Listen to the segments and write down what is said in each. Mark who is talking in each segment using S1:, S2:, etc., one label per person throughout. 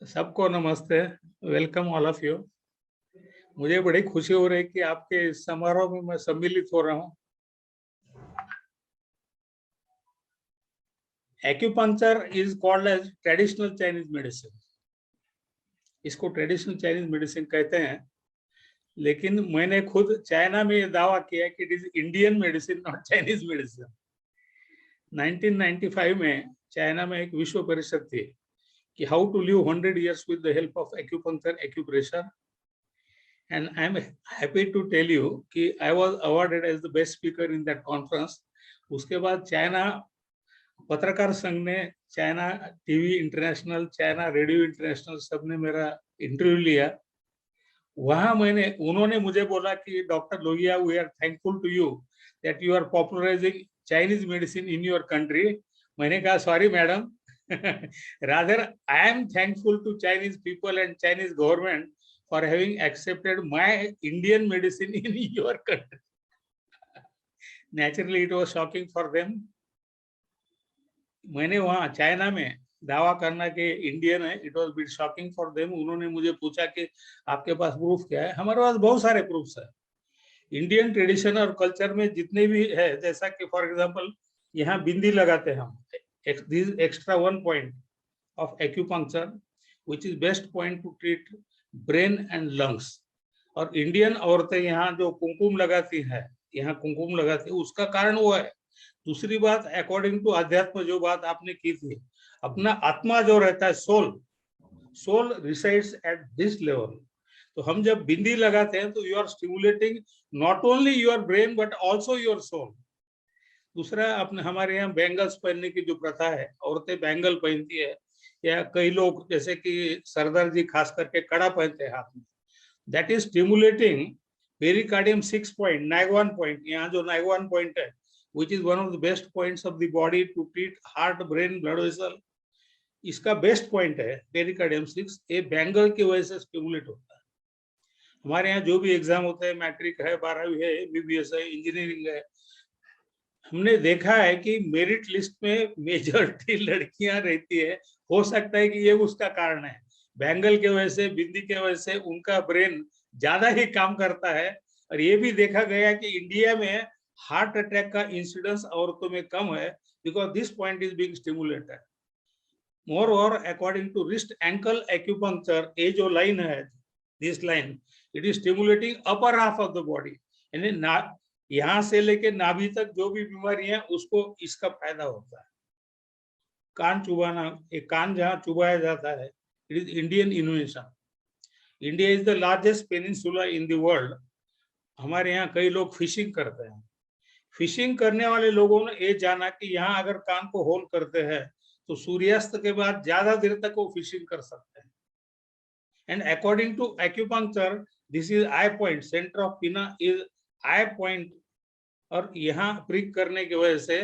S1: सबको नमस्ते। Welcome all of you. मुझे बड़ी खुशी हो रही कि आपके इस समारोह में मैं सम्मिलित हो रहा हूँ। Acupuncture is called as traditional Chinese medicine. इसको ट्रेडिशनल चाइनीज मेडिसिन कहते हैं, लेकिन मैंने खुद चाइना में ये दावा किया कि it is Indian medicine not Chinese medicine. 1995 में चाइना में एक विश्व परिषद थी कि how to live 100 years with the help of acupuncture, acupressure, and I am happy to tell you कि I was awarded as the best speaker in that conference. उसके बाद चाइना पत्रकार संघ ने, China TV international, China radio international सब ने मेरा interview लिया। वहां उन्होंने मुझे बोला कि doctor Lohia, we are thankful to you that you are popularising Chinese medicine in your country. मैंने कहा sorry madam, rather I am thankful to Chinese people and Chinese government for having accepted my Indian medicine in your country. Naturally it was shocking for them. मैंने वहाँ China में दावा करना कि Indian है, it was bit shocking for them. उन्होंने मुझे पूछा कि आपके पास प्रूफ क्या है? हमारे पास बहुत सारे प्रूफ्स है। इंडियन ट्रेडिशन और कल्चर में जितने भी है, जैसा कि फॉर एग्जांपल यहाँ बिंदी लगाते हैं हम, extra 1 point of acupuncture which is best point to treat brain and lungs। और इंडियन औरतें यहाँ जो कुमकुम लगाती है, यहाँ कुमकुम लगाती है, उसका कारण वो है। दूसरी बात, अकॉर्डिंग टू अध्यात्म, जो बात आपने की थी, अपना आत्मा जो रहता है, soul resides at this level. तो हम जब बिंदी लगाते हैं तो you are stimulating not only your brain but also your soul. दूसरा, अपने हमारे यहाँ बैंगल्स पहनने की जो प्रथा है, औरतें बैंगल पहनती है, या कई लोग जैसे कि सरदार जी खास करके कड़ा पहनते हैं हाथ में। That is stimulating pericardium 6 point, Neiguan point. यहाँ जो नाइगवान पॉइंट है, which is one of the best points of the body to treat heart, brain, blood vessel, इसका बेस्ट पॉइंट है पेरिकार्डियम 6। ये बैंगल की वजह से स्टिमुलेट होता है। हमारे यहाँ जो भी एग्जाम होते हैं, मैट्रिक है, 12वीं है, एमबीबीएस है, इंजीनियरिंग है, हमने देखा है कि मेरिट लिस्ट में मेजॉरिटी लड़कियां रहती है। हो सकता है कि ये उसका कारण है, बैंगल के वजह से, बिंदी के वजह से उनका ब्रेन ज्यादा ही काम करता है। और ये भी देखा गया कि इंडिया में हार्ट अटैक का इंसिडेंस औरतों में कम है, because this point is being stimulated. More और according to wrist ankle acupuncture, ये जो लाइन है, this line, it is stimulating upper half of the body, यानी यहाँ से लेके नाभि तक जो भी बीमारी है उसको इसका फायदा होता है। कान चुबाना, एक कान जहाँ चुबाया जाता है, it is Indian innovation. India is the largest peninsula in the world. हमारे यहाँ कई लोग फिशिंग करते हैं। फिशिंग करने वाले लोगों ने ये जाना कि यहाँ अगर कान को होल करते हैं तो सूर्यास्त के बाद ज्यादा देर तक वो फिशिंग कर सकते हैं। And according to acupuncture, this is eye point, centre of pinna is eye point, और यहाँ प्रिक करने की वजह से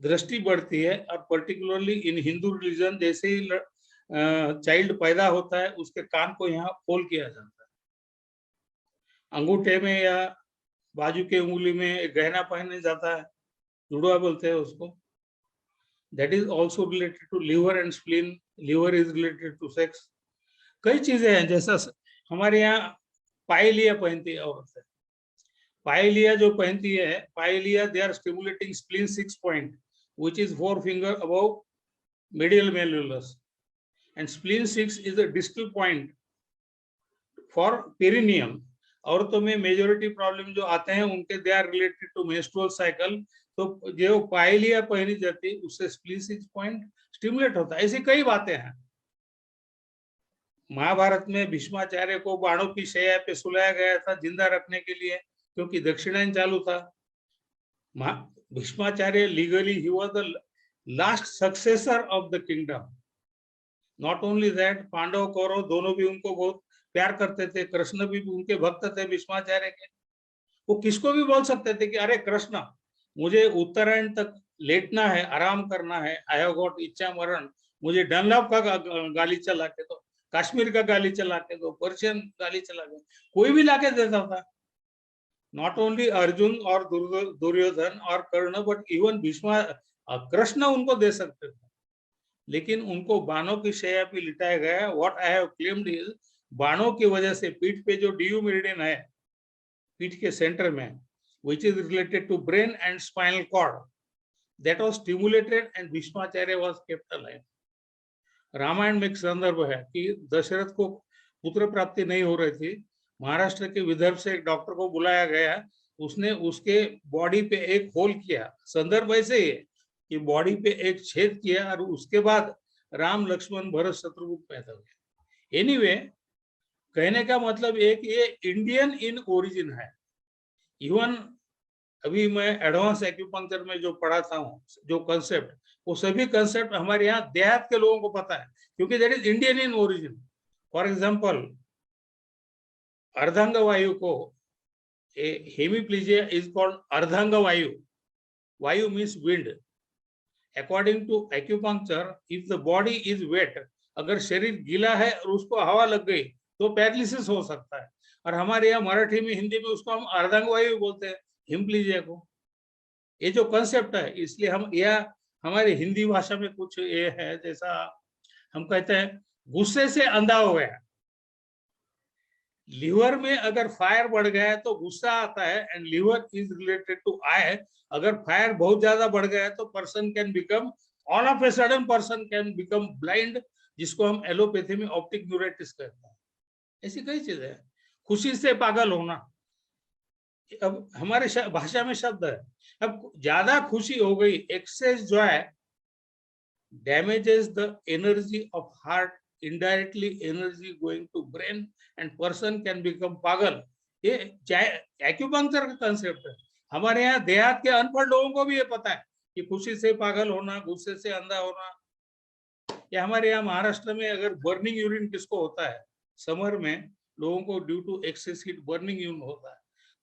S1: दृष्टि बढ़ती है। और पर्टिकुलरली इन हिंदू रिलीजन, जैसे ही चाइल्ड पैदा होता है उसके कान को यहाँ फोल्ड किया जाता है। अंगूठे में या बाजू के उंगली में गहना पहने जाता है, जुड़वा बोलते हैं उसको। That is also related to liver and spleen. Liver is related to sex. कई चीजें हैं, जैसा हमारे यहाँ पायलिया पहनती है औरतें। पायलिया जो पहनती है, पायलिया, they are stimulating spleen 6 point, which is 4 finger above medial malleolus, and spleen 6 is a distal point for perineum। औरतों में मेजोरिटी प्रॉब्लम जो आते हैं उनके, they are related to menstrual cycle. तो जो पायलिया पहनी जाती है उससे स्प्लीन 6 point स्टिमुलेट होता है। ऐसी कई बातें हैं। महाभारत में भीष्माचार्य को बाणों की शैया पे सुलाया गया था जिंदा रखने के लिए, क्योंकि दक्षिणायन चालू था। भीष्माचार्य लीगली ही was the last successor of the kingdom. Not only that, Pandava Kaurava दोनों भी उनको बहुत प्यार करते थे। कृष्ण भी उनके भक्त थे भीष्माचार्य के। वो किसको भी बोल सकते थे कि अरे कृष्ण, मुझे उत्तरायण तक लेटना है, आराम करना है, आई हैव गॉट इच्छा मरण, मुझे डनलॉप का गालीचा ला के दो, कश्मीर का गालीचा ला के दो, पर्शियन गालीचा ला के दो, कोई भी लाके देता था। Not only अर्जुन और दुर्योधन और कर्ण, बट इवन भीष्मा, कृष्ण उनको दे सकते थे। लेकिन उनको बाणों की शैया पे लिटाया गया। What I have claimed is, बाणों की वजह से पीठ पे जो डीयू मेरिडियन है पीठ के सेंटर में, which is related to brain and spinal cord, that was stimulated and Bhishmacharya was kept alive. Ramayan में एक संदर्भ है कि दशरथ को पुत्र प्राप्ति नहीं हो रही थी, महाराष्ट्र के विदर्भ से एक डॉक्टर को बुलाया गया, उसने उसके बॉडी पे एक होल किया। संदर्भ ऐसे ही है कि बॉडी पे एक छेद किया और उसके बाद राम लक्ष्मण भरत शत्रुघ्न पैदा हुए। एनीवे, कहने का मतलब एक ये इंडियन इन ओरिजिन है। इवन अभी मैं एडवांस एक्यूपंक्चर में जो पढ़ाता हूँ, जो कंसेप्ट, वो सभी कंसेप्ट हमारे यहाँ देहात के लोगों को पता है, क्योंकि that is Indian in origin. For example, अर्धांग वायु को, hemiplegia is called ardhang vayu. Vayu means wind. According to acupuncture, if the body is wet, अगर शरीर गीला है और उसको हवा लग गई तो पैरालिसिस हो सकता है। और हमारे यहाँ मराठी में, हिंदी में उसको हम अर्धांग वायु बोलते हैं, हिमप्लीजिया को। ये जो कंसेप्ट है, इसलिए हम, यह हमारी हिंदी भाषा में कुछ ये है, जैसा हम कहते हैं गुस्से से अंधा हो गया। लीवर में अगर फायर बढ़ गया है तो गुस्सा आता है, and liver is related to eye. अगर फायर बहुत ज्यादा बढ़ गया है तो person can become, all of a sudden person can become blind, जिसको हम एलोपैथी में ऑप्टिक न्यूराइटिस कहते हैं। ऐसी कई चीजें हैं। खुशी से पागल होना, अब हमारे भाषा में शब्द है। अब ज्यादा खुशी हो गई, excess joy damages the energy of heart, indirectly energy going to brain, and person can become पागल। ये एक्यूपंक्चर का कंसेप्ट है। हमारे यहाँ देहात के अनपढ़ लोगों को भी ये पता है कि खुशी से पागल होना, गुस्से से अंधा होना। या हमारे यहाँ महाराष्ट्र में अगर बर्निंग यूरिन किसको होता है, समर में लोगों को due to excess heat burning urine होता है,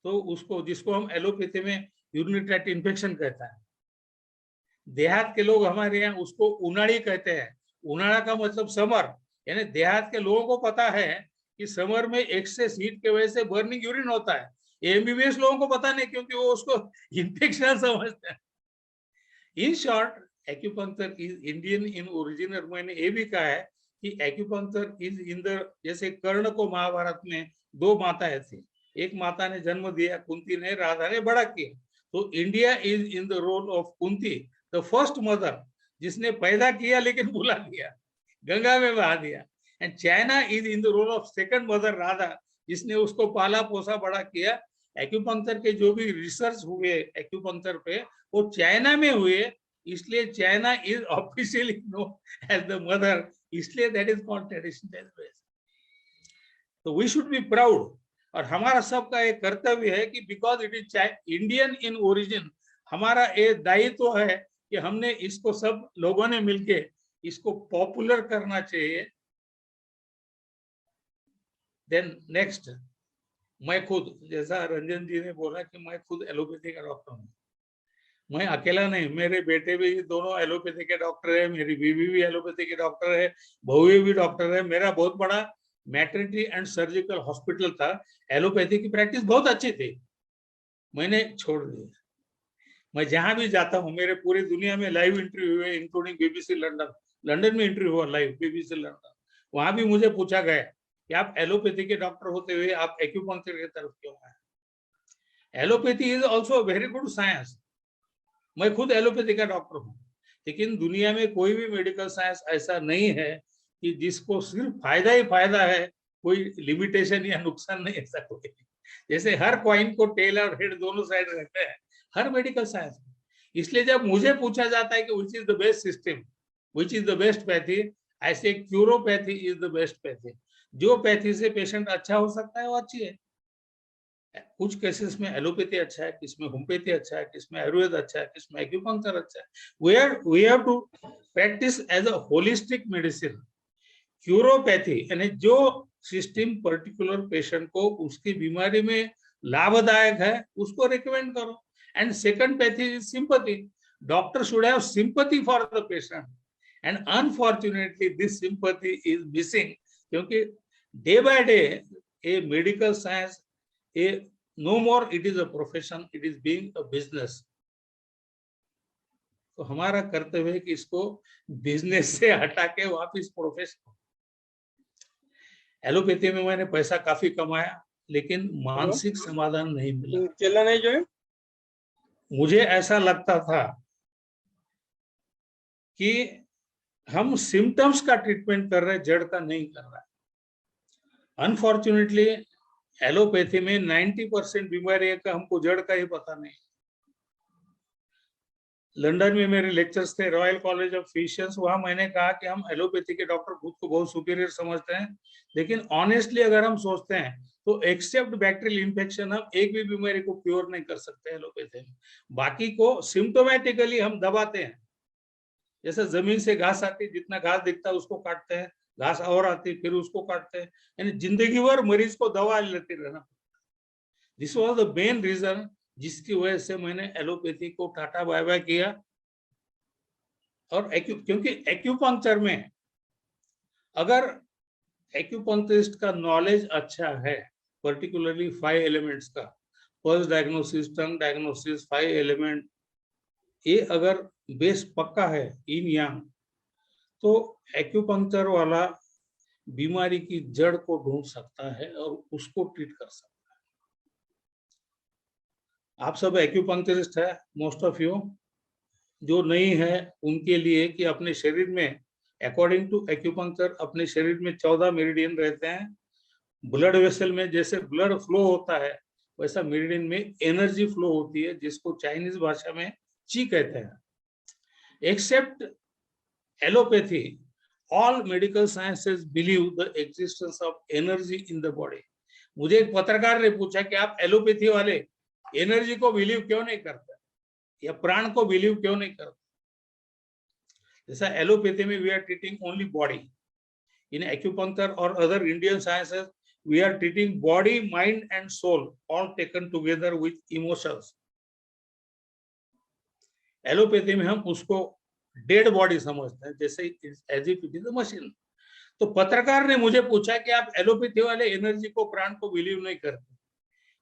S1: तो उसको, जिसको हम एलोपैथी में यूरिनरी ट्रैक्ट इन्फेक्शन कहता है। देहात के लोग हमारे यहाँ उसको उनाड़ी कहते हैं। उनाड़ा का मतलब समर, यानी देहात के लोगों को पता है कि समर में एक्सेस हीट के वजह से बर्निंग यूरिन होता है। एमबीबीएस लोगों को पता नहीं, क्योंकि वो उसको इन्फेक्शन समझते हैं। In short, acupuncture is Indian in origin. और मैंने ये भी कहा है कि एक्यूपंक्चर इज इन द, जैसे कर्ण को महाभारत में दो माताएं थी, एक माता ने जन्म दिया, कुंती ने, राधा ने बड़ा किया। तो India is in the role of Kunti, the first mother, जिसने पैदा किया लेकिन भुला दिया, गंगा में बहा दिया। And China is in the role of second mother, Radha, जिसने उसको पाला पोसा बड़ा किया। एक्यूपंक्चर के जो भी रिसर्च हुए एक्यूपंक्चर पे, वो चाइना में हुए, इसलिए China is officially known as the mother, इसलिए that is called traditional base. तो वी शुड बी प्राउड, और हमारा सबका एक कर्तव्य है कि because it is Indian in origin, हमारा ये दायित्व है कि हमने इसको, सब लोगों ने मिलके इसको पॉपुलर करना चाहिए। देन नेक्स्ट, मैं खुद, जैसा रंजन जी ने बोला कि मैं खुद एलोपैथी का डॉक्टर हूँ। मैं अकेला नहीं, मेरे बेटे भी दोनों एलोपैथी के डॉक्टर है, मेरी बीवी भी एलोपैथी के डॉक्टर है, बहू भी डॉक्टर है। मेरा बहुत बड़ा मैटरनिटी एंड सर्जिकल हॉस्पिटल था। एलोपैथी की प्रैक्टिस बहुत अच्छी थी, मैंने छोड़ दी। मैं जहां भी जाता हूँ, मेरे पूरी दुनिया में लाइव इंटरव्यू हुए, इंक्लूडिंग बीबीसी लंदन। लंदन में इंटरव्यू हुआ लाइव, बीबीसी लंदन। वहां भी मुझे पूछा गया कि आप एलोपैथी के डॉक्टर होते हुए आप एक्यूपंक्चर की तरफ क्यों आए। Allopathy is also very good science. मैं खुद एलोपैथी का डॉक्टर हूँ, लेकिन दुनिया में कोई भी मेडिकल साइंस ऐसा नहीं है कि जिसको सिर्फ फायदा ही फायदा है, कोई लिमिटेशन या नुकसान नहीं, ऐसा कोई। जैसे हर कॉइन को टेल और हेड दोनों साइड रहते हैं, हर मेडिकल साइंस में। इसलिए जब मुझे पूछा जाता है कि which is the best system, which is the best pathy, ऐसे क्यूरोपैथी इज द बेस्ट पैथी। जो पैथी से पेशेंट अच्छा हो सकता है वो अच्छी है। कुछ केसेस में एलोपैथी अच्छा है, किसमें होम्योपैथी अच्छा है, किसमें आयुर्वेद अच्छा है, किसमें एक्यूपंक्चर अच्छा है। We have to practice as a holistic medicine. Curopathy यानी जो सिस्टम पर्टिकुलर पेशेंट को उसकी बीमारी में लाभदायक है, उसको रिकमेंड करो। And second pathy is sympathy. Doctor should have sympathy for the patient, and unfortunately this sympathy is missing, क्योंकि day by day a medical science, no more it is a profession, it is being a business. तो हमारा कर्तव्य है कि इसको business से हटा के वापिस प्रोफेशन। एलोपैथी में मैंने पैसा काफी कमाया, लेकिन मानसिक समाधान नहीं मिला।
S2: चला नहीं जो है,
S1: मुझे ऐसा लगता था कि हम सिम्टम्स का ट्रीटमेंट कर रहे हैं, जड़ का नहीं कर रहा है। अनफॉर्चुनेटली एलोपैथी में 90% बीमारी का हमको जड़ का ही पता नहीं। लंदन में मेरे लेक्चर्स थे, रॉयल कॉलेज ऑफ फिजिशियंस, वहां मैंने कहा कि हम एलोपैथी के डॉक्टर खुद को बहुत सुपीरियर समझते हैं, लेकिन ऑनेस्टली अगर हम सोचते हैं तो एक्सेप्ट बैक्टीरियल इन्फेक्शन हम एक भी बीमारी को क्योर नहीं कर सकते एलोपैथी में। बाकी को सिम्टोमेटिकली हम दबाते हैं। जैसे जमीन से घास आती, जितना घास दिखता है उसको काटते हैं, घास और आती फिर उसको काटते हैं, यानी जिंदगी भर मरीज को दवा लेते रहना। This was the main reason जिसकी वजह से मैंने एलोपैथी को टाटा बाय बाय किया। और क्योंकि एक्यूपंक्चर में अगर एक्यूपंक्चरिस्ट का नॉलेज अच्छा है, पर्टिकुलरली 5 एलिमेंट्स का, पल्स डायग्नोसिस, टंग डायग्नोसिस, 5 एलिमेंट, ये अगर बेस पक्का है इन यांग, तो एक्यूपंक्चर वाला बीमारी की जड़ को ढूंढ सकता है और उसको ट्रीट कर सकता है। आप सब एक्यूपंक्चरिस्ट है, मोस्ट ऑफ यू। जो नहीं है उनके लिए कि अपने शरीर में अकॉर्डिंग टू एक्यूपंक्चर अपने शरीर में 14 मेरिडियन रहते हैं। ब्लड वेसल में जैसे ब्लड फ्लो होता है, वैसा मेरिडियन में एनर्जी फ्लो होती है, जिसको चाइनीज भाषा में ची कहते हैं। Except allopathy, all medical sciences believe the existence of energy in the body. मुझे एक पत्रकार ने पूछा कि आप एलोपैथी वाले एनर्जी को बिलीव क्यों नहीं करते, या प्राण को बिलीव क्यों नहीं करते। जैसा एलोपैथी में we are treating only body, in acupuncture और other Indian sciences we are treating body, mind and soul all taken together with emotions. Allopathy में हम उसको डेड बॉडी समझते हैं, जैसे as if it is a machine. तो पत्रकार ने मुझे पूछा कि आप एलोपैथी वाले एनर्जी को, प्राण को बिलीव नहीं करते।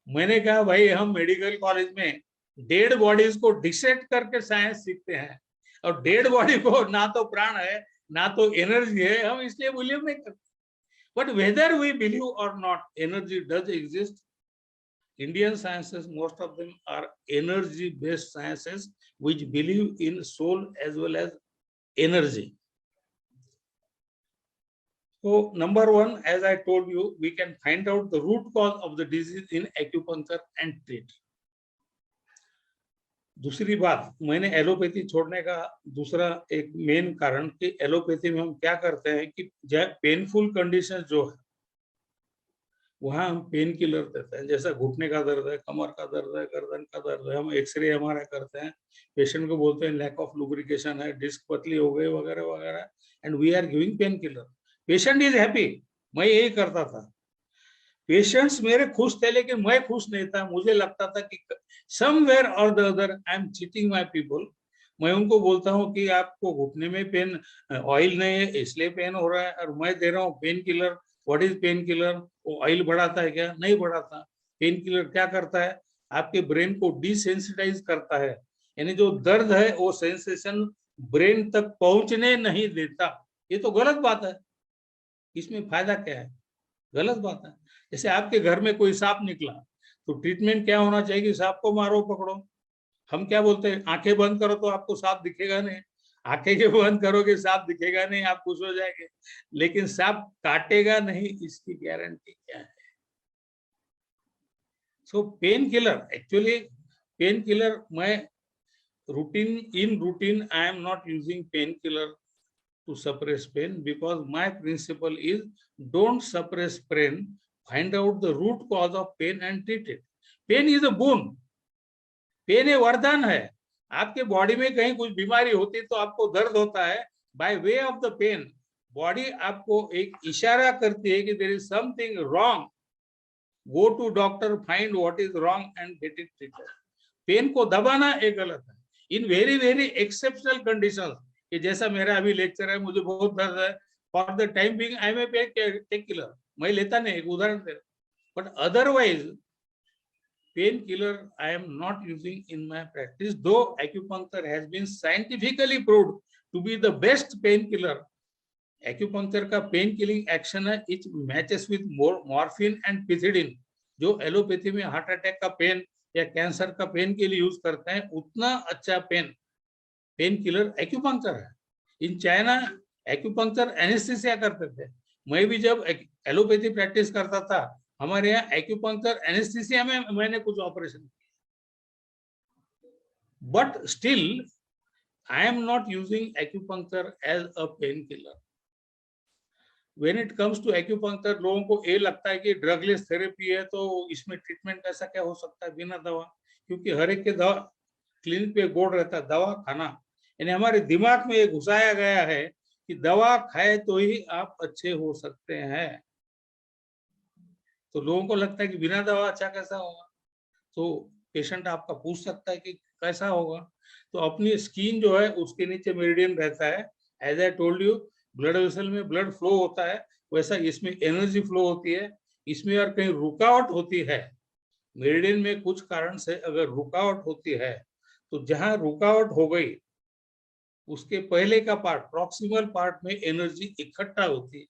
S1: मैंने कहा भाई, हम मेडिकल कॉलेज में डेड बॉडीज को डिसेक्ट करके साइंस सीखते हैं, और डेड बॉडी को ना तो प्राण है ना तो एनर्जी है, हम इसलिए बिलीव नहीं करते। बट वेदर वी बिलीव और not, energy does exist. Indian sciences, most of them are energy based sciences which believe in soul as well as energy. So number one, as I told you, we can find out the root cause of the disease in acupuncture and treat. दूसरी बात, मैंने allopathy छोड़ने का दूसरा एक main कारण कि allopathy में हम क्या करते हैं कि पेनफुल कंडीशन जो है वहां हम पेन किलर देते हैं। जैसा घुटने का दर्द है, कमर का दर्द है, गर्दन का दर्द है, हम एक्सरे हमारा करते हैं, पेशेंट को बोलते हैं लैक ऑफ लुब्रिकेशन है, डिस्क पतली हो गई वगैरह वगैरह, and we are giving pain killer. Patient is happy. मैं यही करता था, पेशेंट्स मेरे खुश थे, लेकिन मैं खुश नहीं था। मुझे लगता था कि समवेयर और the other I am cheating my people. मैं उनको बोलता हूँ कि आपको घुटने में पेन, ऑयल नहीं है इसलिए पेन हो रहा है, और मैं दे रहा हूँ pain killer. What is pain killer? वो ऑयल बढ़ाता है क्या? नहीं बढ़ाता। पेन किलर क्या करता है? आपके ब्रेन को डिसेंसिटाइज करता है, यानी जो दर्द है वो सेंसेशन ब्रेन तक पहुंचने नहीं देता। ये तो गलत बात है, इसमें फायदा क्या है? गलत बात है। जैसे आपके घर में कोई सांप निकला तो ट्रीटमेंट क्या होना चाहिए कि सांप को मारो पकड़ो। हम क्या बोलते हैं, आंखें बंद करो तो आपको सांप दिखेगा नहीं, आंखें के बंद करोगे सांप दिखेगा नहीं, आप खुश हो जाएंगे, लेकिन सांप काटेगा नहीं, इसकी गारंटी क्या है? So pain killer, actually pain killer मैं routine I am not using pain killer to suppress pain, because my principle is don't suppress pain, find out the root cause of pain and treat it. Pain is a boon, pain एक वरदान है। आपके body में कहीं कुछ बीमारी होती है तो आपको दर्द होता है, by way of the pain body आपको एक इशारा करती है कि there is something wrong, go to doctor, find what is wrong and get it treated. Pain को दबाना एक गलत है। In very very exceptional conditions, कि जैसा मेरा अभी लेक्चर है, मुझे बहुत दर्द है, for the time being I may pain killer, मैं लेता नहीं, एक उदाहरण दे। But otherwise painkiller I am not using in my practice, though acupuncture has been scientifically proved to be the best painkiller. Acupuncture का पेन किलिंग एक्शन है, it matches with morphine and pethidine, जो allopathy में heart attack का pain या cancer का pain के लिए use करते हैं, उतना अच्छा पेन किलर एक्यूपंक्चर है। इन चाइना एक्यूपंक्चर एनेस्थीसिया करते थे। मैं भी जब एलोपैथी प्रैक्टिस करता था, हमारे यहाँ एक्यूपंक्चर एनेस्थीसिया में मैंने कुछ ऑपरेशन किया, but still I am not using acupuncture as a pain killer. When it comes to acupuncture, लोगों को ये लगता है कि ड्रगलेस थेरेपी है, तो इसमें ट्रीटमेंट ऐसा क्या हो सकता है बिना दवा, क्योंकि हर एक के दवा क्लिनिक पे गोड़ रहता है दवा खाना। यानी हमारे दिमाग में ये घुसाया गया है कि दवा खाए तो ही आप अच्छे हो सकते हैं। तो लोगों को लगता है कि बिना दवा अच्छा कैसा होगा। तो पेशेंट आपका पूछ सकता है कि कैसा होगा। तो अपनी स्किन जो है उसके नीचे मेरिडियन रहता है। As I told you, blood vessel में ब्लड फ्लो होता है, वैसा इसमें एनर्जी फ्लो होती है। इसमें और कहीं रुकावट होती है, मेरिडियन में कुछ कारण से अगर रुकावट होती है, तो जहां रुकावट हो गई उसके पहले का पार्ट, प्रॉक्सिमल पार्ट में एनर्जी इकट्ठा होती है।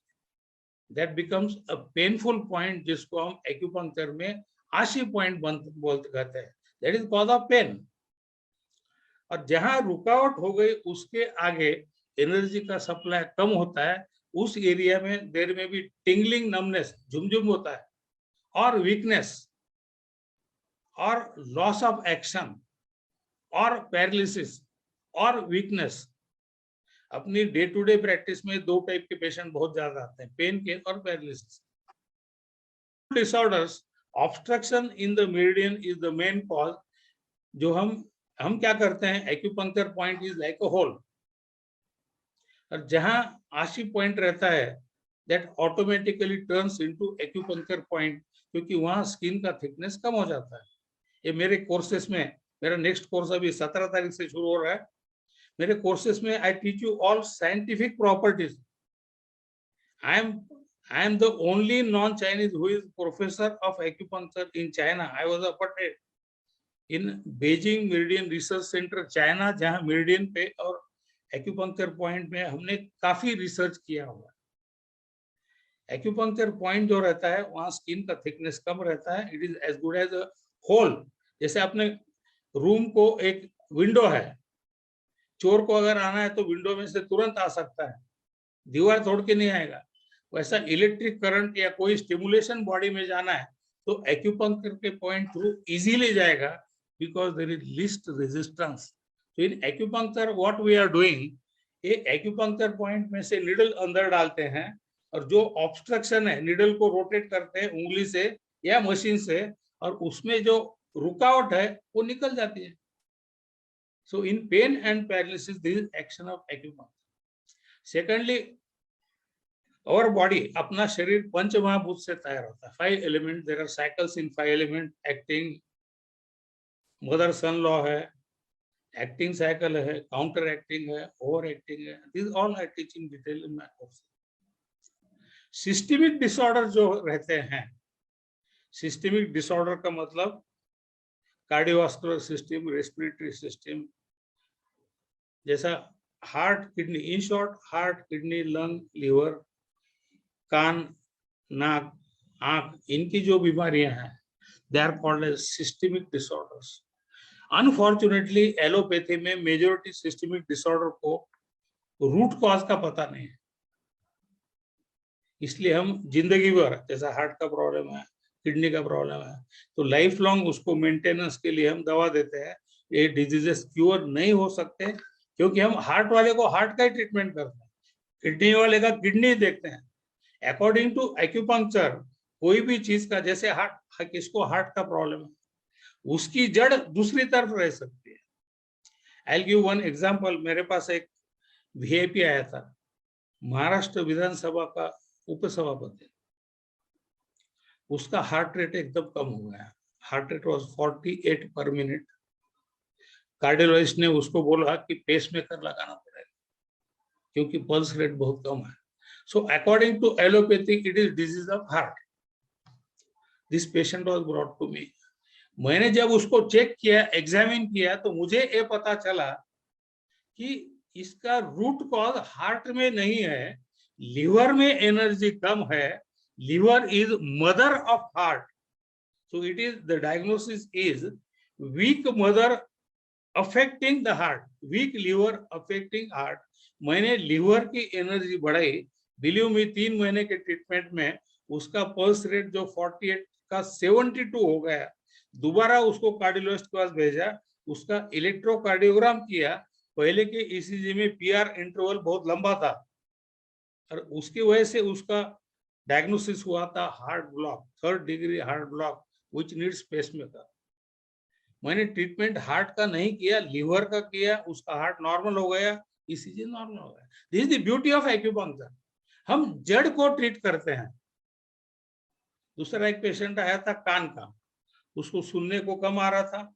S1: That becomes a painful point, जिसको हम एक्यूपंक्चर में आशी पॉइंट बोलते कहते हैं। That is cause of pain. और जहां रुकावट हो गई उसके आगे एनर्जी का सप्लाई कम होता है, उस एरिया में देर में भी टिंगलिंग, नमनेस, झुमझुम होता है, और वीकनेस, और लॉस ऑफ एक्शन, और पैरालिसिस, और वीकनेस। अपनी डे टू डे प्रैक्टिस में दो टाइप के पेशेंट बहुत ज्यादा आते हैं, पेन के और paralysis disorders. Obstruction in the meridian is the main cause. जो हम क्या करते हैं, acupuncture point is like a hole, और जहां आशी पॉइंट रहता है that automatically turns into acupuncture point, क्योंकि वहां स्किन का थिकनेस कम हो जाता है। ये मेरे कोर्सेस में, मेरा नेक्स्ट कोर्स अभी 17 तारीख से शुरू हो रहा है। मेरे कोर्सेस में I teach you all scientific properties. I am the only non Chinese who is professor of acupuncture in China. I was appointed in Beijing meridian research centre China, जहां मेरिडियन पे और एक्यूपंक्चर पॉइंट में हमने काफी research किया हुआ है। Acupuncture point जो रहता है वहां स्किन का थिकनेस कम रहता है। It is as good as a hole. जैसे अपने रूम को एक विंडो है, चोर को अगर आना है तो विंडो में से तुरंत आ सकता है, दीवार तोड़ के नहीं आएगा। वैसा इलेक्ट्रिक करंट या कोई स्टिमुलेशन बॉडी में जाना है तो एक्यूपंक्चर के पॉइंट थ्रू इजीली जाएगा, because there is least resistance. तो in acupuncture what we are doing, ये एक्यूपंक्चर पॉइंट में से निडल अंदर डालते हैं, और जो ऑब्स्ट्रक्शन है निडल को रोटेट करते हैं उंगली से या मशीन से, और उसमें जो रुकावट है वो निकल जाती है। So in pain and paralysis, this is action of acupuncture. Secondly, our body, अपना शरीर पंच महाभूत से तैयार होता है, 5 elements. There are cycles in 5 elements acting. Mother son law है, एक्टिंग साइकिल है, काउंटर एक्टिंग है, ओवर एक्टिंग है। This all I teach in detail in my course. Systemic disorder जो रहते हैं, सिस्टमिक डिसऑर्डर का मतलब कार्डियोवास्कुलर सिस्टम, रेस्पिरेटरी सिस्टम, जैसा heart, kidney, in short heart, kidney, lung, liver, कान, नाक, आंख, इनकी जो बीमारियां हैं, they are called as systemic disorders. Unfortunately allopathy में मेजॉरिटी सिस्टमिक डिसऑर्डर को रूट कॉज का पता नहीं है, इसलिए हम जिंदगी भर, जैसा हार्ट का प्रॉब्लम है, किडनी का प्रॉब्लम है, तो लाइफ लॉन्ग उसको मेंटेनेंस के लिए हम दवा देते हैं। ये डिजीजेस क्योर नहीं हो सकते, क्योंकि हम हार्ट वाले को हार्ट का ही ट्रीटमेंट करते हैं, किडनी वाले का किडनी देखते हैं। अकॉर्डिंग टू एक्यूपंक्चर, कोई भी चीज का, जैसे हार्ट, किसको हार्ट का प्रॉब्लम है, उसकी जड़ दूसरी तरफ रह सकती है। I will give one example. मेरे पास एक वीआईपी आया था, महाराष्ट्र विधानसभा का उपसभापति। उसका हार्ट रेट एकदम कम हो गया, हार्ट रेट वाज 48 पर मिनट। कार्डियोलॉजिस्ट ने उसको बोला कि पेसमेकर लगाना पड़ेगा, क्योंकि पल्स रेट बहुत कम है। So according to allopathy, it is disease of heart. This patient was brought to me. मैंने जब उसको चेक किया, एग्जामिन किया, तो मुझे ये पता चला कि इसका रूट कॉज हार्ट में नहीं है, लिवर में एनर्जी कम है। Liver is mother of heart, so it is the diagnosis is weak mother affecting the heart, weak liver affecting heart. मैंने लिवर की एनर्जी बढ़ाई, बिलीव मी 3 महीने के ट्रीटमेंट में उसका पल्स रेट जो 48 का 72 हो गया। दोबारा उसको कार्डियोलॉजिस्ट के पास भेजा, उसका इलेक्ट्रोकार्डियोग्राम किया। पहले के ईसीजी में पीआर इंटरवल बहुत लंबा था और उसकी वजह से उसका डायग्नोसिस हुआ था heart block, 3rd degree heart block which needs pacemaker. मैंने ट्रीटमेंट हार्ट का नहीं किया, लिवर का किया, उसका हार्ट नॉर्मल हो गया, ईसीजी नॉर्मल हो गया। This is the beauty of acupuncture, हम जड़ को ट्रीट करते हैं। दूसरा एक पेशेंट आया था कान का, उसको सुनने को कम आ रहा था।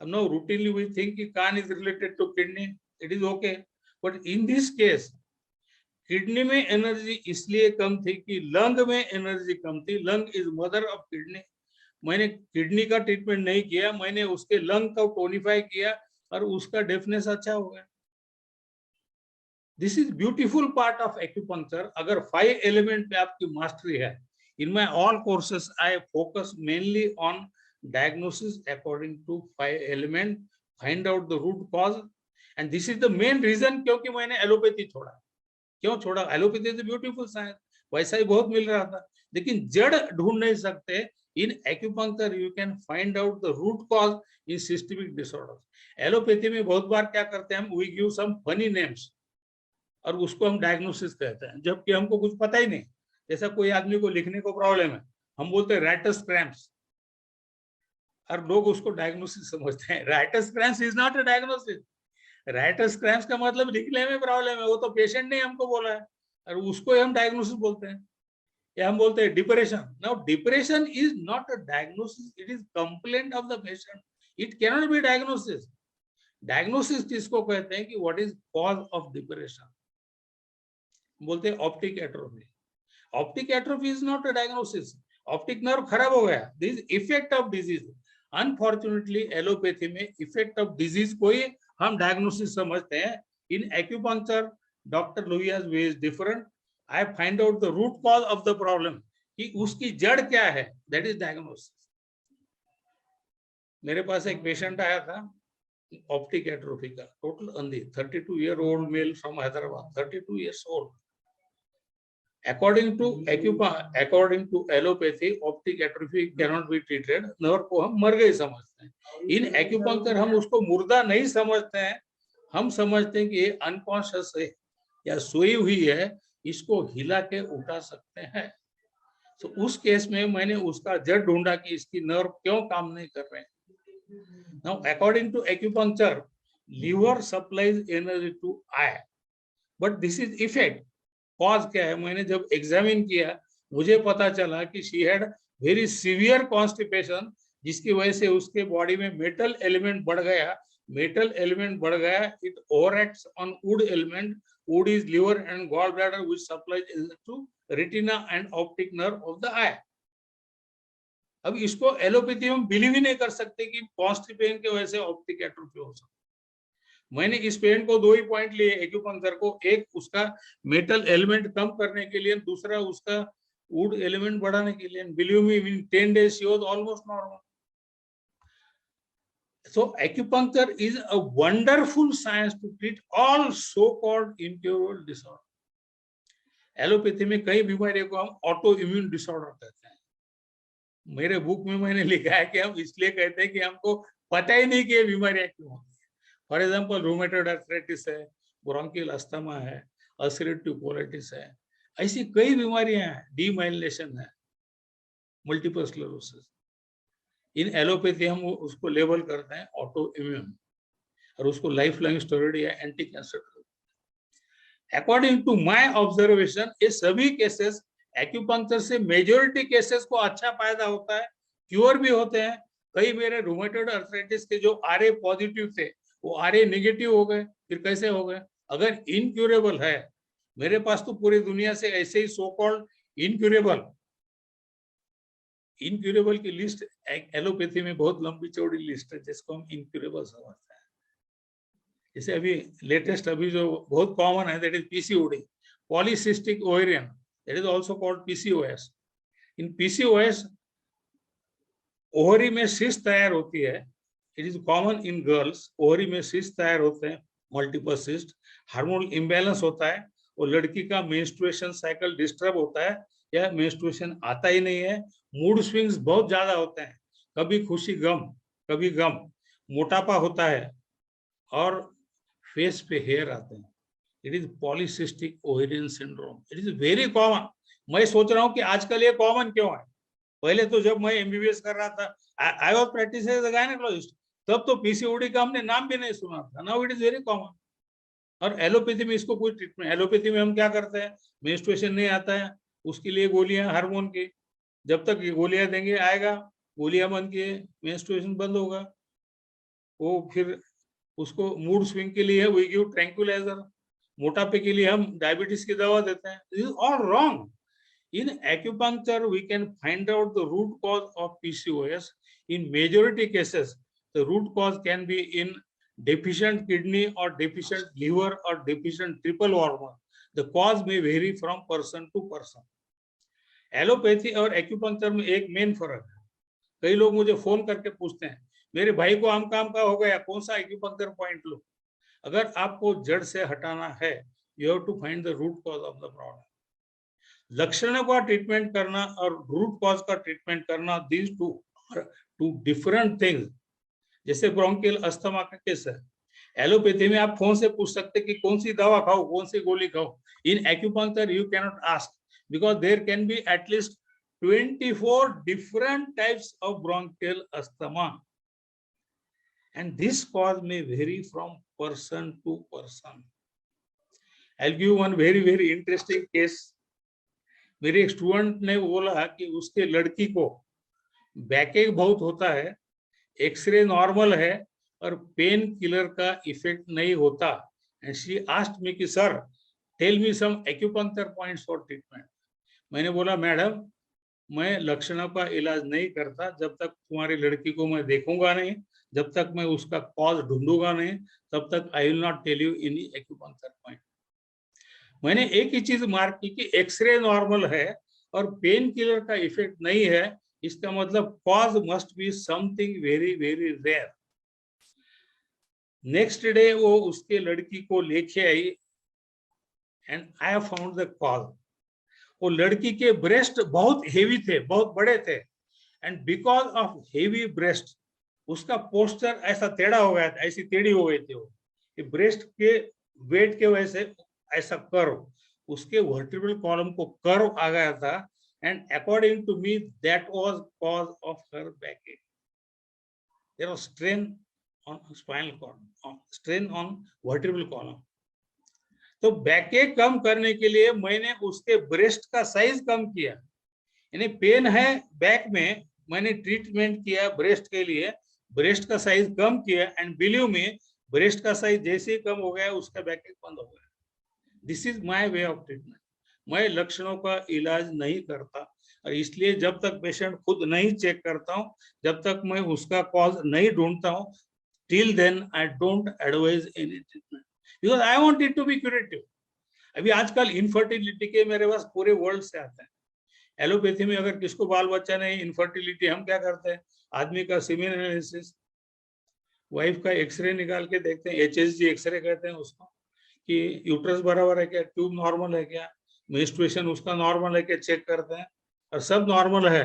S1: अब नो रूटीनली वी थिंक कि कान is related to kidney, it is okay, but in this case kidney में एनर्जी इसलिए कम थी कि लंग में एनर्जी कम थी। Lung is mother of kidney. मैंने किडनी का ट्रीटमेंट नहीं किया, मैंने उसके लंग को टोनिफाई किया और उसका डेफनेस अच्छा हो गया। This is beautiful part of acupuncture. अगर 5 एलिमेंट पे आपकी मास्टरी है, in my all courses I focus mainly on diagnosis according to 5 element, find out the root cause, and this is the main reason क्योंकि मैंने allopathy छोड़ा। क्यों छोड़ा? Allopathy is beautiful science, वैसा ही बहुत मिल रहा था, लेकिन जड़ ढूंढ नहीं सकते। In acupuncture you can find out the root cause in systemic disorder. Allopathy में बहुत बार क्या करते हैं हम, we give some funny names और उसको हम डायग्नोसिस कहते हैं, जबकि हमको कुछ पता ही नहीं। जैसा कोई आदमी को लिखने को प्रॉब्लम है, हम बोलते हैं राइटर्स क्रैम्प्स, और लोग उसको डायग्नोसिस समझते हैं। Writers cramps is not a diagnosis. Writers cramps का मतलब लिखने में प्रॉब्लम है, वो तो पेशेंट ने हमको बोला है और उसको हम डायग्नोसिस बोलते हैं। या हम बोलते हैं depression. Now depression is not a diagnosis, it is complaint of the patient, it can not be diagnosis. Diagnosis किसको कहते हैं कि what is cause of depression, बोलते हैं optic atrophy. Optic atrophy is not a diagnosis, optic nerve खराब हो गया, this effect of disease. Unfortunately allopathy में इफेक्ट ऑफ डिजीज को ही हम डायग्नोसिस समझते हैं। इन एक्यूपंक्चर डॉक्टर लुइयाज way is different. I find out the root cause of the problem, कि उसकी जड़ क्या है, दैट इज डायग्नोसिस। मेरे पास एक पेशेंट आया था ऑप्टिक एट्रोफी का, टोटल अंधी, 32 year old mail from Hyderabad, 32 years old. according to allopathy, optic atrophy cannot be treated, nerve को हम मर गए समझते हैं। इन एक्यूपंक्चर हम उसको मुर्दा नहीं समझते हैं, हम समझते हैं कि ये अनकॉन्शियस है या सोई हुई है, इसको हिला के उठा सकते हैं। तो उस केस में मैंने उसका जड़ ढूंढा कि इसकी नर्व क्यों काम नहीं कर रहे हैं। Now according to acupuncture, liver supplies energy to eye, but this is effect. Cause क्या है? मैंने जब एग्जामिन किया, मुझे पता चला कि she had very severe constipation, जिसकी वजह से उसके बॉडी में मेटल एलिमेंट बढ़ गया। मेटल एलिमेंट बढ़ गया, it overacts on wood element. Wood is liver and gall bladder which supplies to retina and optic nerve of the eye. अब इसको एलोपैथी में बिलीव ही नहीं कर सकते कि कॉन्स्टिपेशन की वजह से ऑप्टिक एट्रोफी हो सकती। मैंने इस पेशेंट को 2 ही पॉइंट लिए एक्यूपंक्चर को, एक उसका मेटल एलिमेंट कम करने के लिए, दूसरा उसका वुड एलिमेंट बढ़ाने के लिए। Believe me, in 10 days she was almost normal. So acupuncture is a wonderful science to treat all so-called incurable disorder. Allopathy में कई बीमारियों को हम ऑटो इम्यून डिसऑर्डर कहते हैं। मेरे बुक में मैंने लिखा है कि हम इसलिए कहते हैं कि हमको पता ही नहीं कि ये बीमारियां क्यों होती है। फॉर एग्जाम्पल रूमेटॉइड आर्थराइटिस है, ब्रोंकियल अस्थमा है, अल्सरेटिव कोलाइटिस है, ऐसी कई बीमारियां हैं, डीमाइलिनेशन है, मल्टीपल स्क्लेरोसिस। इन एलोपैथी हम उसको लेबल करते हैं ऑटो इम्यून और उसको लाइफ लॉन्ग स्टेरॉइड या anti cancer. According to my observation, ये सभी केसेस एक्यूपंक्चर से मेजॉरिटी केसेस को अच्छा फायदा होता है, क्योर भी होते हैं। कई मेरे रूमेटॉइड आर्थराइटिस के जो आरए पॉजिटिव थे वो आरए नेगेटिव हो गए। फिर कैसे हो गए? अगर इनक्यूरेबल है, मेरे पास तो पूरी दुनिया से ऐसे ही सो कॉल्ड इनक्यूरेबल इनक्यूरेबल की लिस्ट एलोपैथी में बहुत लंबी चौड़ी लिस्ट है जिसको हम इनक्यूरेबल समझते हैं। जैसे अभी लेटेस्ट अभी जो बहुत कॉमन है that is PCOD, polycystic ovarian, that is also called PCOS. In PCOS ovary में सिस्ट तैयार होती है, it is common in girls, ovary में सिस्ट तैयार होते हैं, मल्टीपल सिस्ट, हार्मोनल इम्बैलेंस होता है और लड़की का मेंस्ट्रुएशन साइकिल डिस्टर्ब होता है या मेंस्ट्रुएशन आता ही नहीं है, मूड स्विंग्स बहुत ज्यादा होते हैं, कभी खुशी गम कभी गम, मोटापा होता है और फेस पे हेयर आते हैं। It is polycystic ovarian syndrome, it is very common. मैं सोच रहा हूँ कि आजकल ये कॉमन क्यों है। पहले तो जब मैं एमबीबीएस कर रहा था, I was practising as a gynaecologist, तब तो पीसीओडी का हमने नाम भी नहीं सुना था। Now it is very common. और एलोपैथी में इसको कोई ट्रीटमेंट, एलोपैथी में हम क्या करते हैं, मेंस्ट्रुएशन नहीं आता है उसके लिए गोलियां हार्मोन की, जब तक ये गोलियां देंगे आएगा, गोलियां बंद किए मेंस्ट्रुएशन बंद होगा। वो फिर उसको मूड स्विंग के लिए वी गिव ट्रैंक्विलाइजर, मोटापे के लिए हम डायबिटीज की दवा देते हैं। This is all wrong. In acupuncture, we can find out the root cause of PCOS. In majority cases, the root cause can be in deficient kidney or deficient liver or deficient triple hormone. The cause may vary from person to person. Allopathy और acupuncture में एक main फर्क है। कई लोग मुझे phone करके पूछते हैं, मेरे भाई को आम काम का हो गया, कौन सा एक्यूपंक्चर पॉइंट लो? अगर आपको जड़ से हटाना है, you have to find the root cause of the problem. लक्षणों का ट्रीटमेंट करना और रूट कॉज का ट्रीटमेंट करना, दीज टू डिफरेंट थिंग्स। जैसे ब्रोंकियल अस्थमा का केस है, एलोपैथी में आप फोन से पूछ सकते कि कौन सी दवा खाओ, कौन सी गोली खाओ। In acupuncture you can not ask because there can be at least 24 different types of bronchial asthma and this cause may vary from person to person. I'll give one very interesting case. मेरे एक student ने बोला कि उसके लड़की को बैकएक बहुत होता है, एक्सरे नॉर्मल है और पेन किलर का इफेक्ट नहीं होता। एंड शी आस्क्ड मी कि sir tell me some acupuncture points for treatment. मैंने बोला मैडम मैं लक्षणों का इलाज नहीं करता जब तक तुम्हारी लड़की को मैं देखूंगा नहीं, जब तक मैं उसका कॉज ढूंढूंगा नहीं, तब तक I will not tell you any acupuncture point. मैंने एक ही चीज मार्क की कि एक्सरे नॉर्मल है और पेन किलर का इफेक्ट नहीं है, इसका मतलब cause must be something very rare. Next day वो उसके लड़की को लेके आई and I have found the cause. वो लड़की के ब्रेस्ट बहुत हेवी थे, बहुत बड़े थे, and because of heavy breast उसका पोस्चर ऐसा टेढ़ा हो गया था, ऐसी टेढ़ी हो गई थी वो, ब्रेस्ट के वेट के वजह से ऐसा कर्व, उसके वर्टिब्रल कॉलम को कर्व आ गया था, and according to me that was cause of her backache. There was strain on spinal cord, strain on vertebral column. तो बैकएक कम करने के लिए मैंने उसके ब्रेस्ट का साइज कम किया, यानी पेन है बैक में, मैंने ट्रीटमेंट किया ब्रेस्ट के लिए, ब्रेस्ट का साइज कम किया, एंड बिलीव मी ब्रेस्ट का साइज जैसे ही कम हो गया उसका बैकएक बंद हो गया। This is my way of treatment. मैं लक्षणों का इलाज नहीं करता और इसलिए जब तक पेशेंट खुद नहीं चेक करता हूं, जब तक मैं उसका कॉज नहीं ढूंढता हूं, till then I don't advise any treatment because I want it to be curative. अभी आजकल इनफर्टिलिटी के मेरे पास पूरे वर्ल्ड से आते हैं। एलोपैथी में अगर किसको बाल बच्चा नहीं, इनफर्टिलिटी, हम क्या करते हैं, आदमी का सीमेन एनालिसिस, वाइफ का एक्सरे निकाल के देखते हैं, HSG एक्सरे कहते हैं उसको, कि यूट्रस बराबर है क्या, ट्यूब नॉर्मल है क्या, मेंस्ट्रुएशन उसका नॉर्मल है क्या, चेक करते हैं और सब नॉर्मल है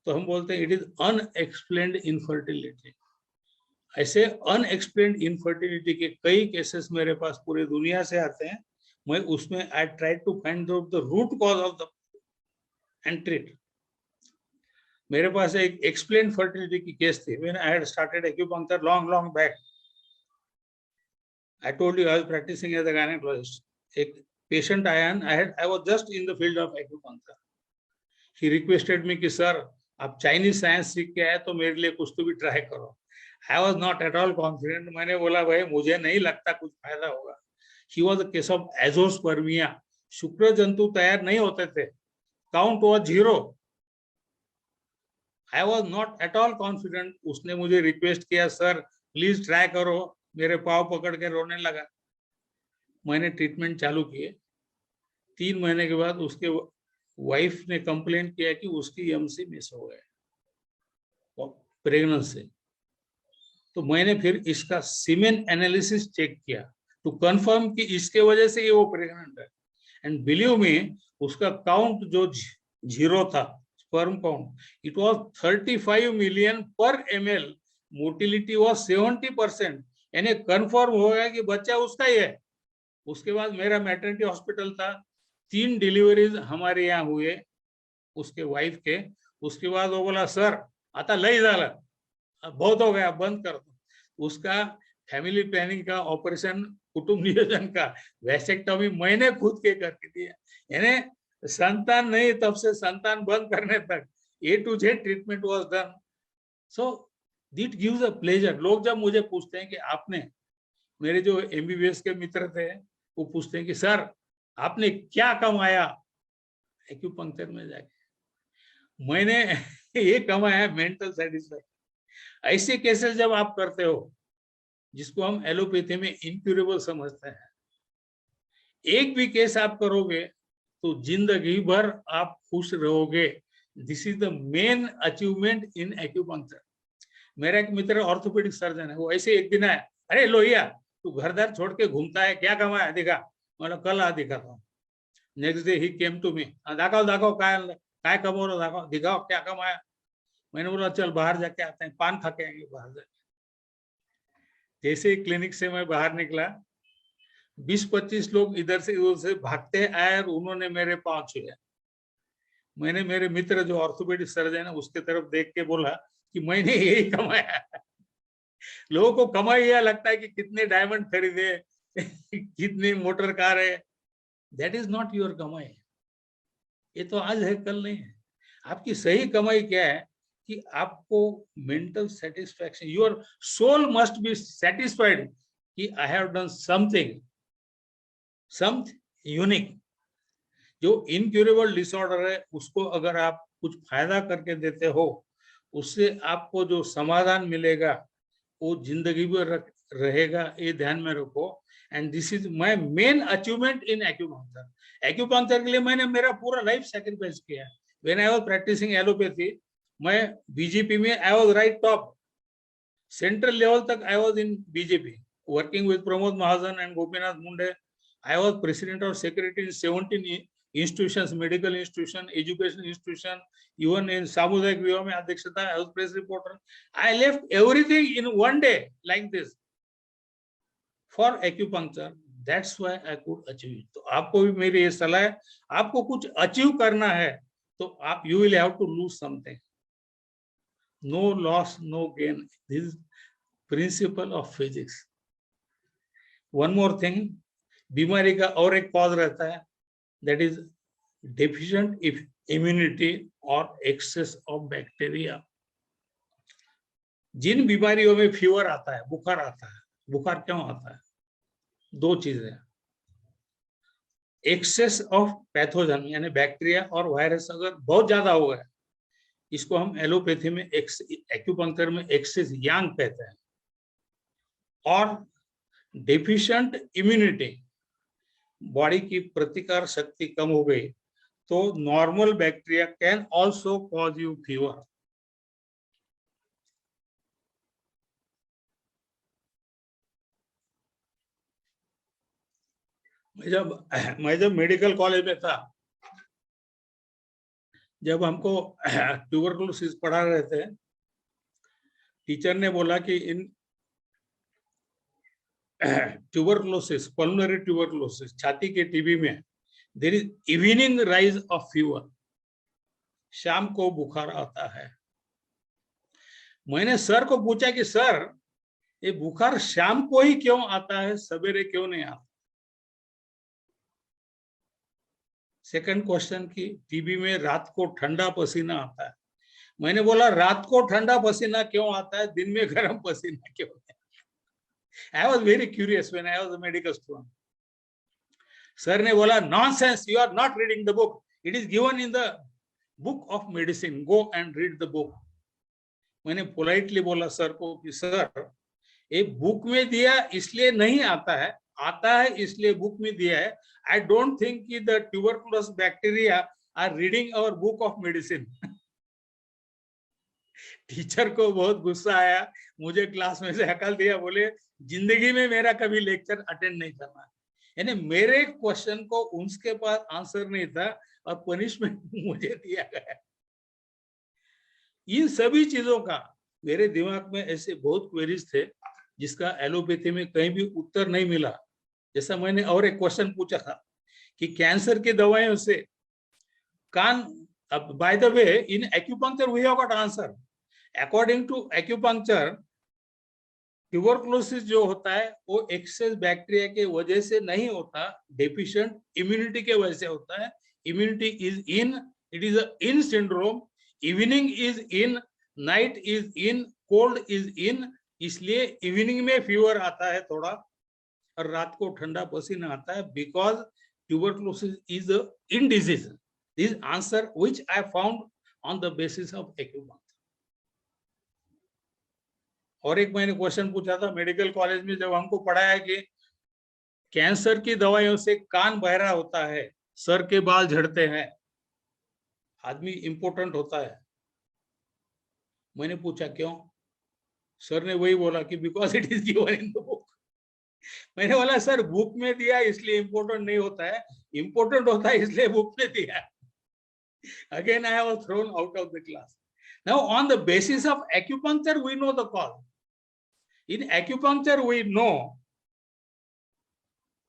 S1: तो हम बोलते हैं इट इज अनएक्सप्लेन्ड इनफर्टिलिटी। ऐसे अनएक्सप्लेन्ड इनफर्टिलिटी के कई केसेस मेरे पास पूरे दुनिया से आते हैं। मैं उसमें I try to find out the root cause of the and treat. मेरे पास एक एक्सप्लेन्ड फर्टिलिटी की केस थी when I had started acupuncture long back. I told you I was practicing as a gynecologist. एक patient आया, I was just in the field of acupuncture. He requested me कि sir आप Chinese science सीख के आए तो मेरे लिए कुछ तो भी ट्राई करो। I was not at all confident. मैंने बोला भाई मुझे नहीं लगता कुछ फायदा होगा। He was a case of azoospermia. शुक्र जंतु तैयार नहीं होते थे, count was 0, I was not at all confident. उसने मुझे रिक्वेस्ट किया, सर प्लीज ट्राई करो, मेरे पाँव पकड़ के रोने लगा। मैंने ट्रीटमेंट चालू किए। 3 महीने के बाद उसके वाइफ ने कंप्लेंट किया कि उसकी एमसी मिस हो गए प्रेगनेंसी। तो मैंने फिर इसका सीमेन एनालिसिस चेक किया टू कंफर्म कि इसके वजह से ये वो प्रेग्नेंट है। एंड बिलीव मी, उसका काउंट जो 0 था, sperm count, it was 35 million पर ml, मोटिलिटी वाज 70%। यानी कंफर्म हो गया कि बच्चा उसका ही है। उसके बाद मेरा मैटरनिटी हॉस्पिटल था, 3 डिलीवरीज हमारे यहाँ हुए उसके वाइफ के। उसके बाद वो बोला, सर आता लई झालं, बहुत हो गया, बंद कर दो। उसका फैमिली प्लानिंग का ऑपरेशन, कुटुंब नियोजन का वैसेक्टोमी मैंने खुद के करके दिया। यानी संतान नहीं, तब से संतान बंद करने तक A to Z treatment was done. So that gives a pleasure. लोग जब मुझे पूछते हैं कि आपने, मेरे जो MBBS के मित्र थे वो पूछते हैं कि सर आपने क्या कमाया एक्यूपंक्चर में जाके। मैंने ये कमाया मेंटल सेटिस्फैक्शन। ऐसे केसेस जब आप करते हो जिसको हम एलोपैथी में इनक्यूरेबल समझते हैं, एक भी केस आप करोगे तो जिंदगी भर आप खुश रहोगे। This is the main achievement in acupuncture. मेरा एक मित्र ऑर्थोपेडिक सर्जन है, वो ऐसे एक दिन आया, अरे लोहिया तू घर दार छोड़ के घूमता है, क्या कमाया दिखा। मैंने कल आ दिखाता हूँ। नेक्स्ट डे ही केम टू मी, दाखव दाखव काय कमवलं, दाखव दिखाओ क्या कमाया। मैंने बोला चल बाहर जाके आते हैं, पान खा के आएंगे बाहर जाके। जैसे ही क्लिनिक से मैं बाहर निकला, 20-25 लोग इधर से उधर से भागते आए और उन्होंने मेरे पांव छुए। मैंने मेरे मित्र जो ऑर्थोपेडिक सर्जन है उसके तरफ देख के बोला कि मैंने यही कमाया। लोगों को कमाई यह लगता है कि कितने डायमंड खरीदे, कितनी मोटर कार है। दैट इज नॉट योर कमाई। ये तो आज है, कल नहीं है। आपकी सही कमाई क्या है कि आपको mental satisfaction, your soul must be satisfied कि I have done something unique. जो इनक्यूरेबल डिसऑर्डर है उसको अगर आप कुछ फायदा करके देते हो, उससे आपको जो समाधान मिलेगा वो जिंदगी भर रहेगा, ये ध्यान में रखो। And this is my main achievement in acupuncture. Acupuncture के लिए मैंने मेरा पूरा लाइफ सैक्रिफाइस किया। When I was practising allopathy, मैं बीजेपी में I was right top, central level तक I was in BJP, working with Pramod Mahajan and Gopinath Munde. I was president or secretary in 17 institutions, medical institution, education institution, even in Samudayik Vivaha mein Adhyakshata, I was press reporter. I left everything in one day like this for acupuncture. That's why I could achieve it. तो आपको भी मेरी ये सलाह है, आपको कुछ achieve करना है तो आप you will have to lose something. No loss, no gain. This is principle of physics. One more thing. बीमारी का और एक कॉज रहता है, दैट इज डेफिशिएंट इम्यूनिटी और एक्सेस ऑफ बैक्टीरिया। जिन बीमारियों में फीवर आता है, बुखार आता है, बुखार क्यों आता है? 2 चीजें, एक्सेस ऑफ पैथोजन यानी बैक्टीरिया और वायरस अगर बहुत ज्यादा हो गया, इसको हम एलोपैथी में एक्यूपंक्चर में एक्सेस यांग कहते हैं। और डेफिशिएंट इम्यूनिटी, बॉडी की प्रतिकार शक्ति कम हो गई तो normal bacteria can also cause you fever. मैं जब मेडिकल कॉलेज में था, जब हमको ट्यूबरकुलोसिस पढ़ा रहे थे, टीचर ने बोला कि इन ट्यूबरकुलोसिस, पल्मोनरी ट्यूबरकुलोसिस, छाती के टीबी में there is evening rise of fever, शाम को बुखार आता है। मैंने सर को पूछा कि सर ये बुखार शाम को ही क्यों आता है, सवेरे क्यों नहीं आता? सेकंड क्वेश्चन की, टीबी में रात को ठंडा पसीना आता है। मैंने बोला रात को ठंडा पसीना क्यों आता है, दिन में गर्म पसीना क्यों? I was very curious when I was a medical student. Sir ने बोला nonsense, you are not reading the book. It is given in the book of medicine. Go and read the book. मैंने politely बोला sir को कि sir ये book में दिया इसलिए नहीं आता है इसलिए बुक में दिया है. आई डोंट थिंक कि the tuberculosis bacteria are reading our book of medicine. Teacher को बहुत गुस्सा आया, मुझे क्लास में से हकल दिया, बोले जिंदगी में मेरा कभी लेक्चर अटेंड नहीं करना. यानी मेरे क्वेश्चन को उनके पास आंसर नहीं था और पनिशमेंट मुझे दिया गया. इन सभी चीजों का मेरे दिमाग में ऐसे बहुत क्वेरीज थे जिसका एलोपैथी में कहीं भी उत्तर नहीं मिला. जैसा मैंने और एक क्वेश्चन पूछा था कि कैंसर की दवाइयों से कान, by the way in acupuncture we have got answer. According to acupuncture tuberculosis जो होता है वो एक्सेस बैक्टीरिया के वजह से नहीं होता, डेफिशिएंट इम्यूनिटी के वजह से होता है. Immunity is in, it is in syndrome. Evening is in, night is in, cold is in. इसलिए इवनिंग में फीवर आता है थोड़ा और रात को ठंडा पसीना आता है, because tuberculosis is in disease. This answer which I found on the basis of acupuncture. और एक मैंने क्वेश्चन पूछा था मेडिकल कॉलेज में जब हमको पढ़ाया कि कैंसर की दवाइयों से कान बहरा होता है, सर के बाल झड़ते हैं, आदमी इंपॉर्टेंट होता है. मैंने पूछा क्यों? सर ने वही बोला कि because it is given in the book. मैंने बोला सर बुक में दिया इसलिए इंपॉर्टेंट नहीं होता है, इंपॉर्टेंट होता है इसलिए बुक में दिया. Again I was thrown out of the class. Now on the basis of acupuncture we know the cause. In acupuncture we know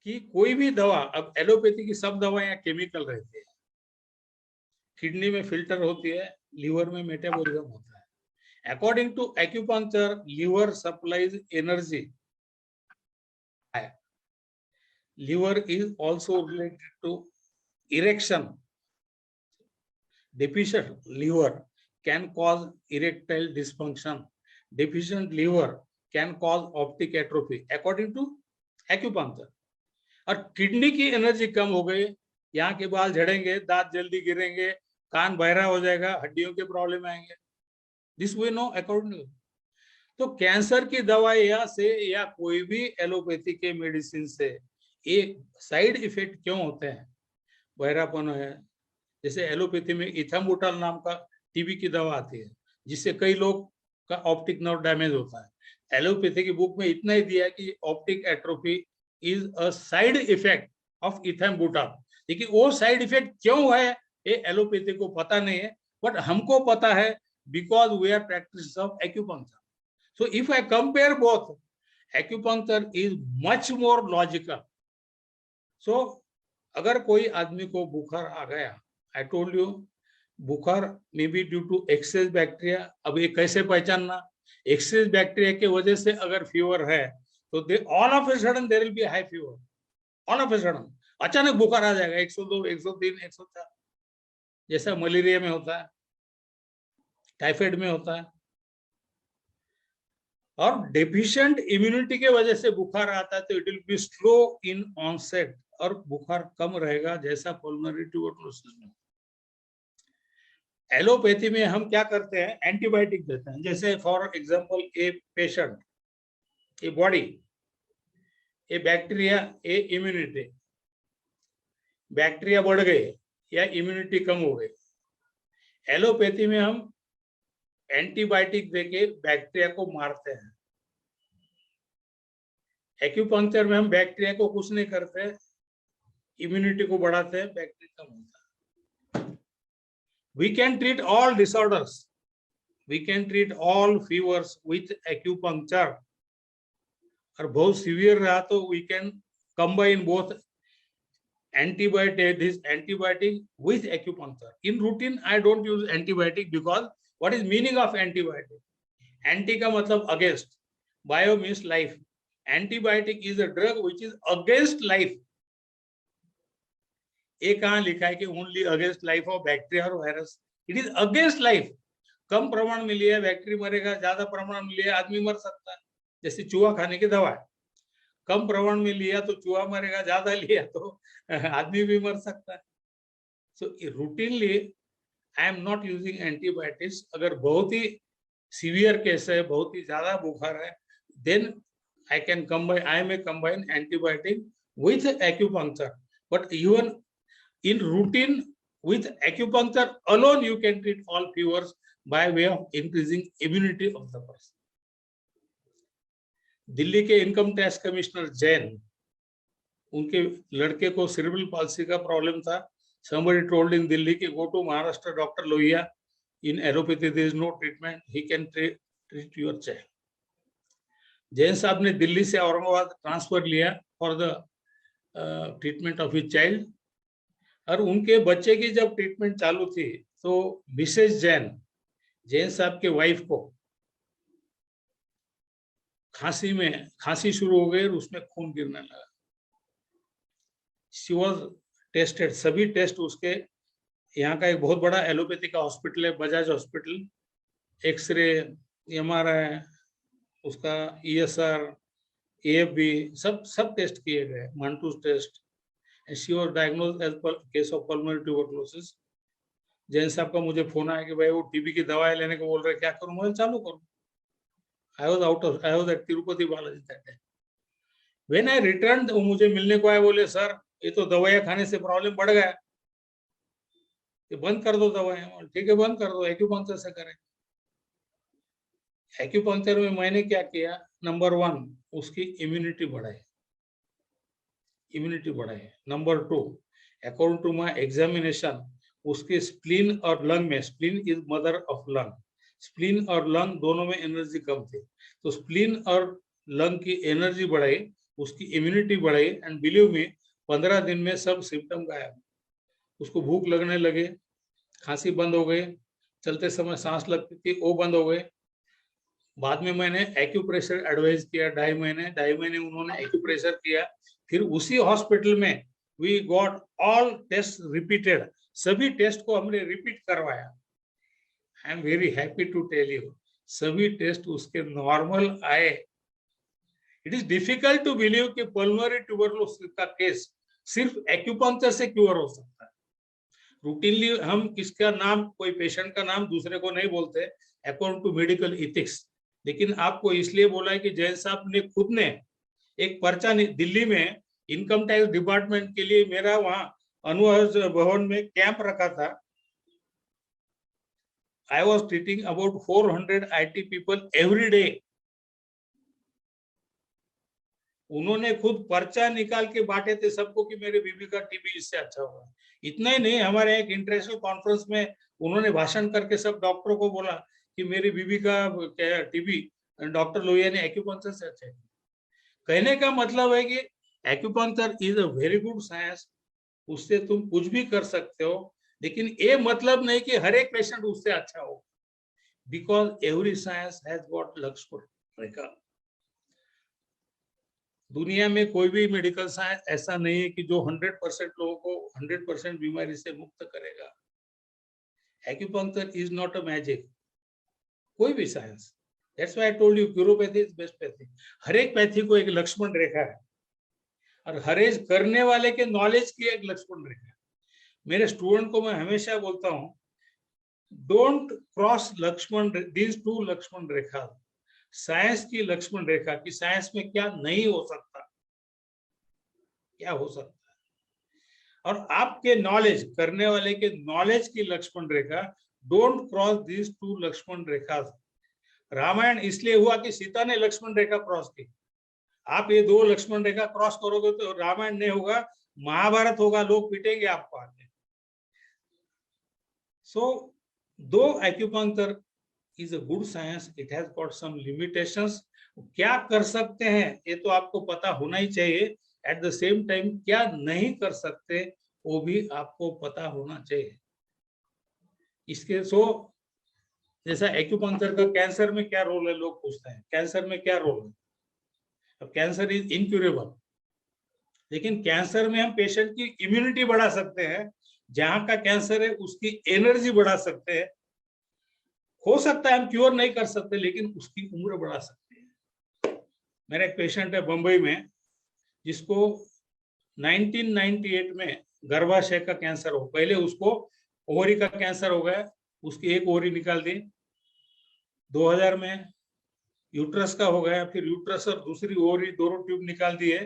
S1: कि कोई भी दवा, अब एलोपैथी की सब दवाएं केमिकल रहती है, किडनी में फिल्टर होती है, लीवर में मेटाबॉलिज्म होता है. According to acupuncture liver supplies energy. Liver is also related to erection. Deficient liver can cause erectile dysfunction. Deficient liver can cause optic atrophy according to acupuncture. और kidney की energy कम हो गई, यहाँ के बाल झड़ेंगे, दांत जल्दी गिरेंगे, कान बहरा हो जाएगा, हड्डियों के प्रॉब्लम आएंगे. This we know according. तो कैंसर की दवाइयां से या कोई भी एलोपैथी के मेडिसिन से एक साइड इफेक्ट क्यों होते हैं? बहरापन है. जैसे एलोपैथी में इथाम्बुटाल नाम का टीबी की दवा आती है जिससे कई लोग का ऑप्टिक नर्व डैमेज होता है. एलोपैथी की बुक में इतना ही दिया है कि optic atrophy is a side effect of ethambutol. लेकिन वो साइड इफेक्ट क्यों है ये एलोपैथी को पता नहीं है, बट हमको पता है because we are practice of acupuncture. So if I compare both, acupuncture is much more logical. So अगर कोई आदमी को बुखार आ गया, I told you बुखार may be due to excess bacteria. अब ये कैसे पहचानना? excess bacteria के वजह से अगर फीवर है तो all of a sudden there will be high fever. All of a sudden अचानक बुखार आ जाएगा 102, 103, 104, जैसा मलेरिया में होता है, टाइफाइड में होता है. और डेफिशिएंट इम्यूनिटी के वजह से बुखार आता है तो it will be slow in onset और बुखार कम रहेगा, जैसा पल्मोनरी ट्यूबरकुलोसिस में. एलोपैथी में हम क्या करते हैं? एंटीबायोटिक देते हैं. जैसे for example a patient, a body, A bacteria, A immunity, bacteria बढ़ गए या इम्यूनिटी कम हो गई. एलोपैथी में हम एंटीबायोटिक देके बैक्टीरिया को मारते हैं. एक्यूपंक्चर में हम बैक्टीरिया को कुछ नहीं करते, इम्यूनिटी को बढ़ाते हैं, बैक्टीरिया कम होता है. We can treat all disorders, we can treat all fevers with acupuncture. और बहुत सीवियर रहा तो we can combine both antibiotic with acupuncture. In routine I don't use antibiotic because what is meaning of antibiotic? Anti का मतलब against, bio means life. Antibiotic is a drug which is against life. ये कहाँ लिखा है कि only against life of bacteria or virus? It is against life. कम प्रमाण में लिया बैक्टीरिया मरेगा, ज्यादा प्रमाण में लिया आदमी मर सकता है. जैसे चूहा खाने की दवा है, कम प्रमाण में लिया तो चूहा मरेगा, ज्यादा लिया तो आदमी भी मर सकता है. So routinely I am not using antibiotics. अगर बहुत ही सीवियर केस है, बहुत ही ज्यादा बुखार है, then I may combine antibiotic with acupuncture. But even in routine, with acupuncture alone, you can treat all fevers by way of increasing immunity of the person. Delhi के income tax commissioner Jain, उनके लड़के को cerebral palsy का problem था. Somebody told in Delhi कि go to Maharashtra Dr. Lohia. In allopathy there is no treatment. He can treat your child. Jain साहब ने दिल्ली से औरंगाबाद ट्रांसफर लिया for the treatment of his child. और उनके बच्चे की जब ट्रीटमेंट चालू थी तो मिसेस जैन साहब के वाइफ को खांसी शुरू हो गई और उसमें खून गिरने लगा. शी वॉज टेस्टेड, सभी टेस्ट उसके, यहाँ का एक बहुत बड़ा एलोपैथी का हॉस्पिटल है बजाज हॉस्पिटल, एक्सरे, MRI, उसका ESR, AFB, सब टेस्ट किए गए, Mantoux test. And she was diagnosed as case of pulmonary tuberculosis. Jain साहब का मुझे फोन आया कि भाई वो टीबी की दवाई लेने को बोल रहे, क्या करूं? मैं चालू करूं. I was at Tirupati Balaji that day. When I returned, वो मुझे मिलने को आए, बोले सर ये तो दवाइयाँ खाने से प्रॉब्लम बढ़ गया, ये बंद कर दो दवाइयाँ. ठीक है बंद कर दो, एक्यूपंक्चर से करें. एक्यूपंक्चर में मैंने क्या किया, नंबर 1 उसकी इम्यूनिटी बढ़ाई. Number 2, according to my examination, उसके स्प्लीन और लंग में, spleen is mother of lung, spleen और लंग दोनों में एनर्जी कम थी, तो स्प्लीन और लंग की एनर्जी बढ़ाई, उसकी इम्यूनिटी बढ़ाई. एंड बिलीव मी, 15 दिन में सब सिम्टम गायब. उसको भूख लगने लगे, खांसी बंद हो गई, चलते समय सांस लगती थी वो बंद हो गई. बाद में मैंने एक्यूप्रेशर एडवाइस किया, 2.5 महीने उन्होंने एक्यूप्रेशर किया. फिर उसी हॉस्पिटल में we got all test repeated, सभी टेस्ट को हमने रिपीट करवाया. I am very happy to tell you, सभी टेस्ट उसके नॉर्मल आए. It is difficult to believe कि पल्मोनरी ट्यूबरकुलोसिस का केस सिर्फ एक्यूपंक्चर से क्योर हो सकता है. रूटीनली हम किसका नाम, कोई पेशेंट का नाम दूसरे को नहीं बोलते अकॉर्डिंग टू मेडिकल इथिक्स. लेकिन आपको इसलिए बोला है कि जैन साहब ने खुद ने एक पर्चा दिल्ली में इनकम टैक्स डिपार्टमेंट के लिए, मेरा वहां अनुभव भवन में कैंप रखा था. I was treating about 400 IT people every day. उन्होंने खुद पर्चा निकाल के बांटे थे सबको कि मेरे बीबी का टीबी इससे अच्छा होगा. इतना ही नहीं, हमारे एक इंटरनेशनल कॉन्फ्रेंस में उन्होंने भाषण करके सब डॉक्टरों को बोला कि मेरी बीबी का टीबी डॉक्टर लोहिया ने एक्यूपंक्चर से अच्छा है. कहने का मतलब है कि acupuncture is a very good science, उससे तुम कुछ भी कर सकते हो, लेकिन ये मतलब नहीं कि हर एक पेशेंट उससे अच्छा हो. Because every science has got Lakshman rekha. दुनिया में कोई भी मेडिकल साइंस ऐसा नहीं है कि जो 100% लोगों को 100% बीमारी से मुक्त करेगा. Acupuncture is not a magic, कोई भी science. That's why I told you curopathy is best pathy. हर एक पैथी को एक लक्ष्मण रेखा है, और हर एक करने वाले के नॉलेज की एक लक्ष्मण रेखा है. मेरे स्टूडेंट को मैं हमेशा बोलता हूं, don't cross Lakshman, these 2 Lakshman Rekha. Science की लक्ष्मण रेखा कि साइंस में क्या नहीं हो सकता, क्या हो सकता है, और आपके नॉलेज, करने वाले के नॉलेज की लक्ष्मण रेखा. डोंट क्रॉस दीज 2 लक्ष्मण रेखा. रामायण इसलिए हुआ कि सीता ने लक्ष्मण रेखा क्रॉस की. आप ये 2 लक्ष्मण रेखा क्रॉस करोगे तो रामायण नहीं होगा, महाभारत होगा, लोग पीटेंगे आपको आगे. So, though acupuncture is a good science, it has got some limitations. क्या कर सकते हैं ये तो आपको पता होना ही चाहिए. एट द सेम टाइम क्या नहीं कर सकते वो भी आपको पता होना चाहिए. इसके जैसा एक्यूपंक्चर का कैंसर में क्या रोल है, लोग पूछते हैं कैंसर में क्या रोल है. अब कैंसर इज इनक्यूरेबल, लेकिन कैंसर में हम पेशेंट की इम्यूनिटी बढ़ा सकते हैं. जहां का कैंसर है उसकी एनर्जी बढ़ा सकते हैं. हो सकता है हम क्योर नहीं कर सकते, लेकिन उसकी उम्र बढ़ा सकते हैं. मेरा एक पेशेंट है बंबई में, जिसको 1998 में गर्भाशय का कैंसर हो. पहले उसको ओवरी का कैंसर हो गया, उसकी एक ओवरी निकाल दी. 2000 में यूट्रस का हो गया, फिर यूट्रस और दूसरी ओवरी दोनों ट्यूब निकाल दिए।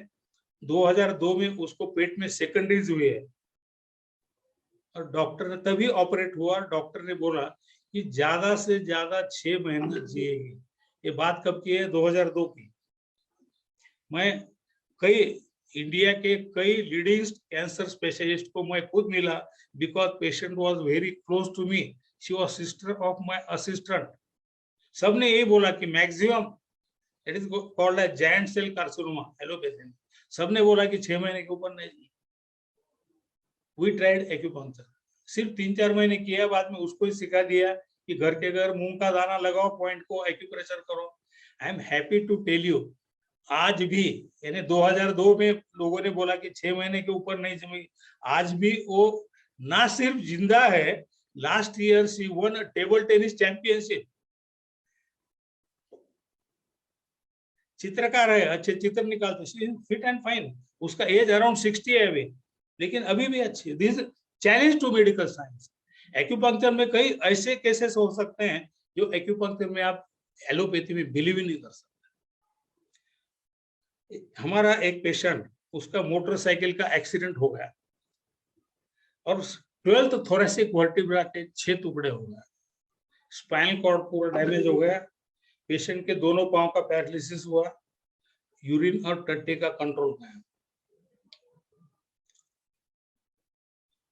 S1: 2002 में उसको पेट में सेकेंडरीज हुए है और डॉक्टर ने तभी ऑपरेट हुआ। डॉक्टर ने बोला कि ज्यादा से ज्यादा 6 महीने जिएगी। ये बात कब की है? 2002 की। मैं कई इंडिया के कई लीडिंग कैंसर स्पेशलिस्ट को मैं खुद मिला, because patient was very close to me, she was sister of my assistant. सबने यही बोला कि maximum it is called as giant cell carcinoma allopathy. सबने बोला कि 6 महीने के ऊपर नहीं। वी ट्राइड एक्यूपंक्चर, सिर्फ 3-4 महीने किया, बाद में उसको ही सिखा दिया कि घर के घर मूंग का दाना लगाओ, पॉइंट को एक्यूप्रेशर करो। I am happy to tell you, आज भी, यानी 2002 में लोगों ने बोला कि 6 महीने के ऊपर नहीं जमी, आज भी वो ना सिर्फ जिंदा है, last year she won table tennis championship. चित्रकार है, अच्छे चित्र निकालते, फिट एंड फाइन। उसका एज अराउंड 60 है अभी, लेकिन अभी भी अच्छी है। This challenge to medical science. Acupuncture में कई ऐसे केसेस हो सकते हैं जो एक्यूपंक्चर में आप एलोपैथी में बिलीव ही नहीं कर सकते। हमारा एक पेशेंट, उसका मोटरसाइकिल का एक्सीडेंट हो गया और 12th थोरेसिक वर्टिब्रा के 6 टुकड़े हो गए, स्पाइनल कॉर्ड पूरा डैमेज हो गया, पेशेंट के दोनों पांव का पैरालिसिस हुआ, यूरिन और टट्टी का कंट्रोल गया।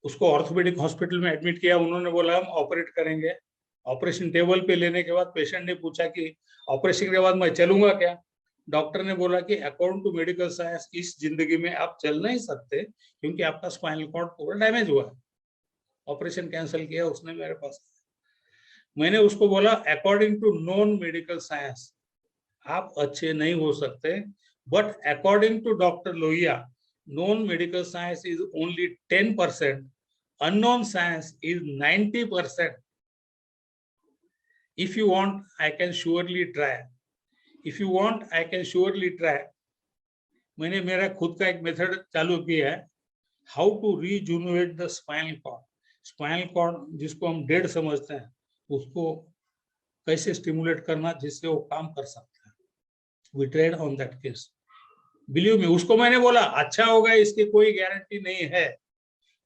S1: उसको ऑर्थोपेडिक हॉस्पिटल में एडमिट किया, उन्होंने बोला हम ऑपरेट करेंगे। ऑपरेशन टेबल पे लेने के बाद पेशेंट ने पूछा कि ऑपरेशन के बाद मैं चलूंगा क्या? डॉक्टर ने बोला कि अकॉर्डिंग टू मेडिकल साइंस इस जिंदगी में आप चल नहीं सकते, क्योंकि आपका स्पाइनल कॉर्ड पूरा डैमेज हुआ है। ऑपरेशन कैंसिल किया उसने मेरे पास। मैंने उसको बोला according to non medical science आप अच्छे नहीं हो सकते, but according to doctor Lohia known medical science is only 10%, unknown science is 90%. If you want, I can surely try. If you want, I can surely try. मैंने मेरा खुद का एक मेथड चालू किया है, how to rejuvenate the spinal cord. Spinal cord जिसको हम डेड समझते हैं, उसको कैसे स्टिमुलेट करना जिससे वो काम कर सकता है। We tried on that case. Believe me, उसको मैंने बोला अच्छा होगा, इसकी कोई गारंटी नहीं है।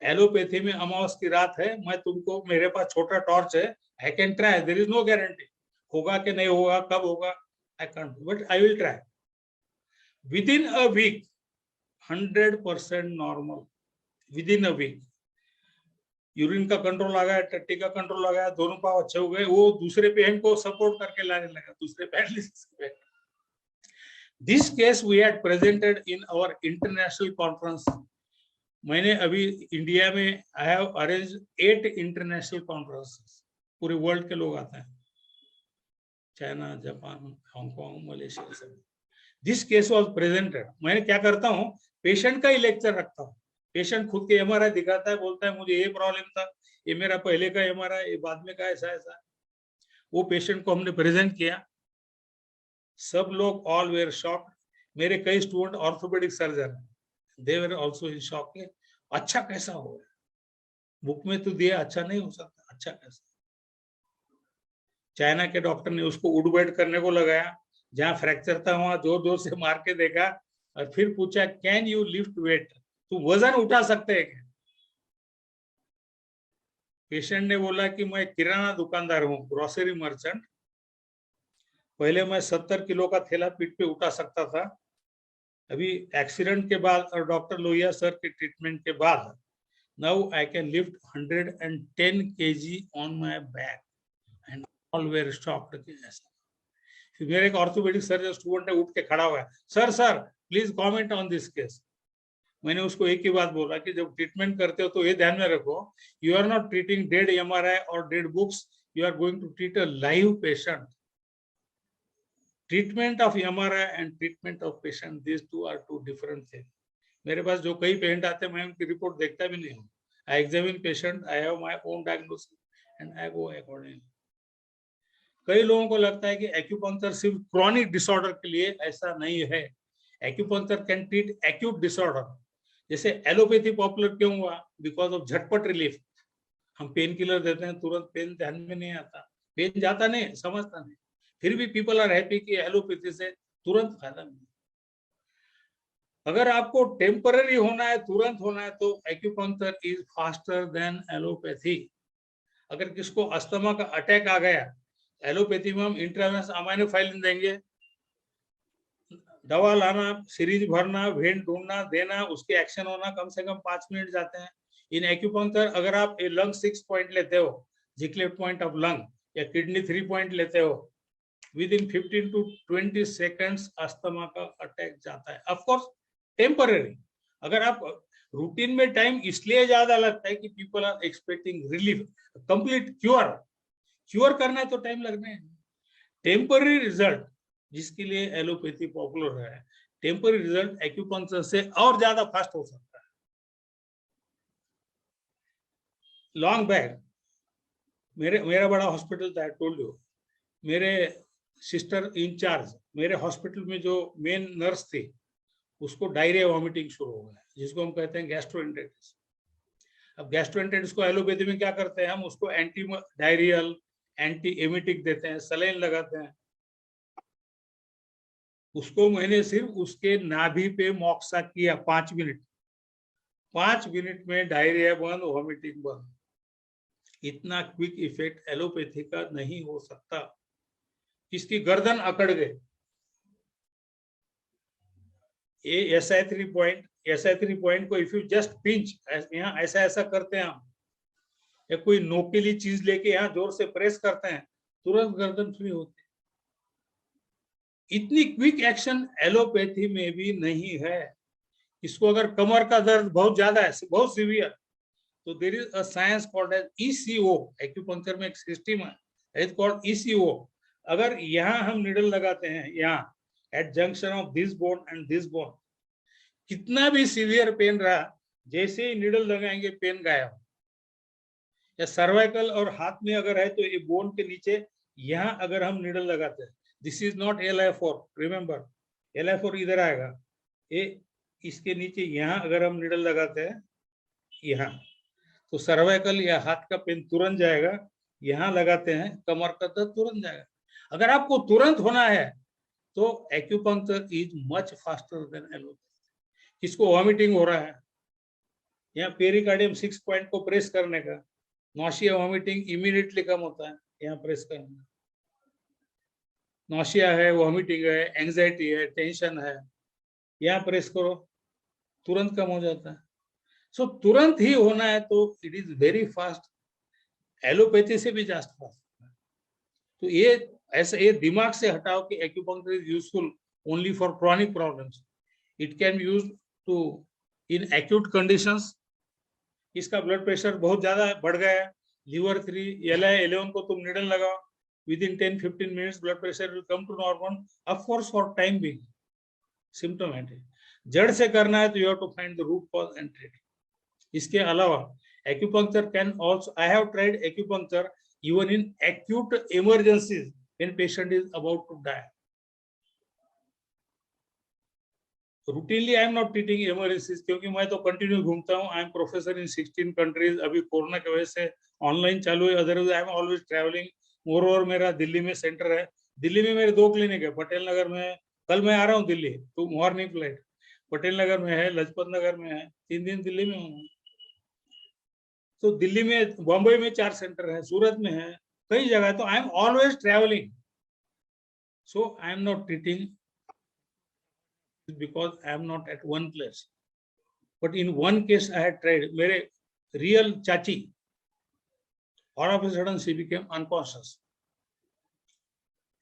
S1: एलोपैथी में अमावस की रात है, मैं तुमको, मेरे पास छोटा टॉर्च है, I can try, there is no guarantee. होगा कि नहीं होगा, कब होगा, I can't, but I will try. Within a week 100% normal. Within a week urine का कंट्रोल आ गया, टट्टी का कंट्रोल आ गया, दोनों पाँव अच्छे हो गए। वो दूसरे पेशेंट को सपोर्ट करके लाने लगा, दूसरे पैरालिसिस पे। This case we had presented in our international conference. मैंने अभी इंडिया में I have arranged 8 international conferences. पूरे वर्ल्ड के लोग आते हैं, चाइना, जापान, हांगकांग, मलेशिया सब। This case was presented. मैंने क्या करता हूँ, पेशेंट का ही लेक्चर रखता हूँ। पेशेंट खुद के MRI दिखाता है, बोलता है मुझे ये प्रॉब्लम था, ये मेरा पहले का MRI, ये बाद में का ऐसा ऐसा। वो पेशेंट को हमने प्रेजेंट किया, सब लोग ऑल वेयर शॉक्ड। मेरे कई student orthopaedic surgeon, they were also in shock के अच्छा कैसा हो गया, बुक में तो दिया अच्छा नहीं हो सकता, अच्छा कैसा। चाइना के डॉक्टर ने उसको उडबेड करने को लगाया, जहां फ्रैक्चर था वहां जोर जोर से मार के देखा और फिर पूछा कैन यू लिफ्ट वेट, तू वजन उठा सकते है क्या? पेशेंट ने बोला कि मैं किराना दुकानदार हूँ, ग्रोसरी मर्चेंट, पहले मैं 70 किलो का थैला पीठ पे उठा सकता था, अभी एक्सीडेंट के बाद और डॉक्टर लोहिया सर के ट्रीटमेंट के बाद now I can lift 110 kg on my back and all were stopped. फिर मेरे एक ऑर्थोपेडिक सर्जन स्टूडेंट है, उठ के खड़ा हुआ है, sir sir please comment on this case. मैंने उसको एक ही बात बोला कि जब ट्रीटमेंट करते हो तो ये ध्यान में रखो, you are not treating dead MRI और dead books, you are going to treat a live patient. Treatment of MRI and treatment of patient, this two are two different thing. मेरे पास जो कई पेशेंट आते हैं, मैं उनकी रिपोर्ट देखता भी नहीं हूँ। I examine patient, I have my own diagnosis and I go accordingly. कई लोगों को लगता है कि एक्यूपंक्चर सिर्फ क्रॉनिक डिसऑर्डर के लिए, ऐसा नहीं है। Acupuncture can treat acute disorder. जैसे एलोपैथी पॉपुलर क्यों हुआ? बिकॉज ऑफ झटपट रिलीफ। हम पेन किलर देते हैं, तुरंत पेन ध्यान में नहीं आता, पेन जाता नहीं, समझता नहीं। फिर भी पीपल आर हैप्पी कि एलोपैथी से तुरंत फायदा मिले। अगर आपको टेम्पररी होना है, तुरंत होना है, तो acupuncture is faster than allopathy. अगर किसको अस्थमा का अटैक आ गया, एलोपैथी में हम इंट्रावेनस अमाइनोफाइलिन देंगे, दवा लाना, सीरीज भरना, वेन ढूंढना, देना, उसके एक्शन होना कम से कम 5 मिनट जाते हैं। इन एक्यूपंक्चर अगर आप लंग 6 पॉइंट लेते हो, जिकलेट पॉइंट ऑफ लंग, या किडनी 3 पॉइंट लेते हो, with in 15 to 20 seconds asthma का अटैक जाता है। Of course temporary. अगर आप रूटीन में टाइम इसलिए ज्यादा लगता है कि people are expecting relief, complete cure करना है तो टाइम लगना है। टेम्पररी रिजल्ट जिसके लिए एलोपैथी पॉपुलर है, टेम्पररी रिजल्ट एक्यूपंक्चर से और ज्यादा फास्ट हो सकता है। लॉन्ग बैक मेरा बड़ा हॉस्पिटल था, टोल्ड यू, मेरे सिस्टर इंचार्ज, मेरे हॉस्पिटल में जो मेन नर्स थी, उसको डायरिया वॉमिटिंग शुरू हो गया, जिसको हम कहते हैं गैस्ट्रोएंटेरिटिस। अब गैस्ट्रोएंटेरिटिस को एलोपैथी में क्या करते हैं, हम उसको एंटी डायरियल, एंटी एमिटिक देते हैं, सलाइन लगाते हैं। उसको मैंने सिर्फ उसके नाभि पे मॉक्सा किया 5 मिनट, 5 मिनट में डायरिया बंद, वॉमिटिंग बंद। इतना क्विक इफेक्ट एलोपैथी का नहीं हो सकता। किसकी गर्दन अकड़ गए, ये SI3 पॉइंट को इफ यू जस्ट पिंच, यहाँ ऐसा ऐसा करते हैं हम, या कोई नोकीली चीज लेके यहाँ जोर से प्रेस करते हैं, तुरंत गर्दन फ्री होती है। इतनी क्विक एक्शन एलोपैथी में भी नहीं है। इसको अगर कमर का दर्द बहुत ज्यादा है, बहुत सीवियर, तो there is a science called as ECO। Acupuncture में एक सिस्टम है, इट्स कॉल्ड ECO। अगर यहाँ हम नीडल लगाते हैं, यहाँ at junction of this bone and this bone, कितना भी सीवियर पेन रहा, जैसे ही नीडल लगाएंगे पेन गायब। या सर्वाइकल और हाथ में अगर है तो ये बोन के नीचे यहाँ अगर हम नीडल लगाते हैं, this is not LI4, remember LI4 इधर आएगा, ये इसके नीचे यहाँ अगर हम नीडल लगाते हैं यहाँ, तो सर्वाइकल या हाथ का पेन तुरंत जाएगा। यहाँ लगाते हैं, कमर का दर्द तुरंत जाएगा। अगर आपको तुरंत होना है तो acupuncture is much faster than allopathy. किसको वॉमिटिंग हो रहा है, यहाँ पेरिकार्डियम 6 पॉइंट को प्रेस करने का, नौशिया वॉमिटिंग इमीडिएटली कम होता है, यहाँ प्रेस करना। नौशिया है, वॉमिटिंग है, एंजाइटी है, टेंशन है, यहाँ प्रेस करो, तुरंत कम हो जाता है। सो तुरंत ही होना है तो it is very fast, allopathy से भी ज्यादा फास्ट। तो ये ऐसे ये दिमाग से हटाओ कि acupuncture is useful only for chronic problems. It can use to in acute conditions. इसका ब्लड प्रेशर बहुत ज्यादा बढ़ गया है, लीवर 3, LI11 को तुम नीडल लगाओ, within 10-15 minutes blood pressure will come to normal, of course for time being symptomatic। जड़ से करना है तो you have to find the root cause and treat। इसके अलावा acupuncture can also, I have tried acupuncture even in acute emergencies when patient is about to die। Routinely I am not treating emergencies क्योंकि मैं तो continue घूमता हूँ। I am professor in 16 countries। अभी corona की वजह से ऑनलाइन चालू है, otherwise I am always traveling। मोर मेरा दिल्ली में सेंटर है, दिल्ली में मेरे 2 क्लिनिक है, पटेल नगर में, कल मैं आ रहा हूँ दिल्ली, तो मॉर्निंग फ्लाइट, पटेल नगर में है, लाजपत नगर में है, 3 दिन दिल्ली में हूँ। तो दिल्ली में, बॉम्बे में 4 सेंटर है, सूरत में है, कई जगह। तो I am always travelling, so I am not treating because I am not at one place. But in one case I had tried, मेरे रियल चाची, all of a sudden she became unconscious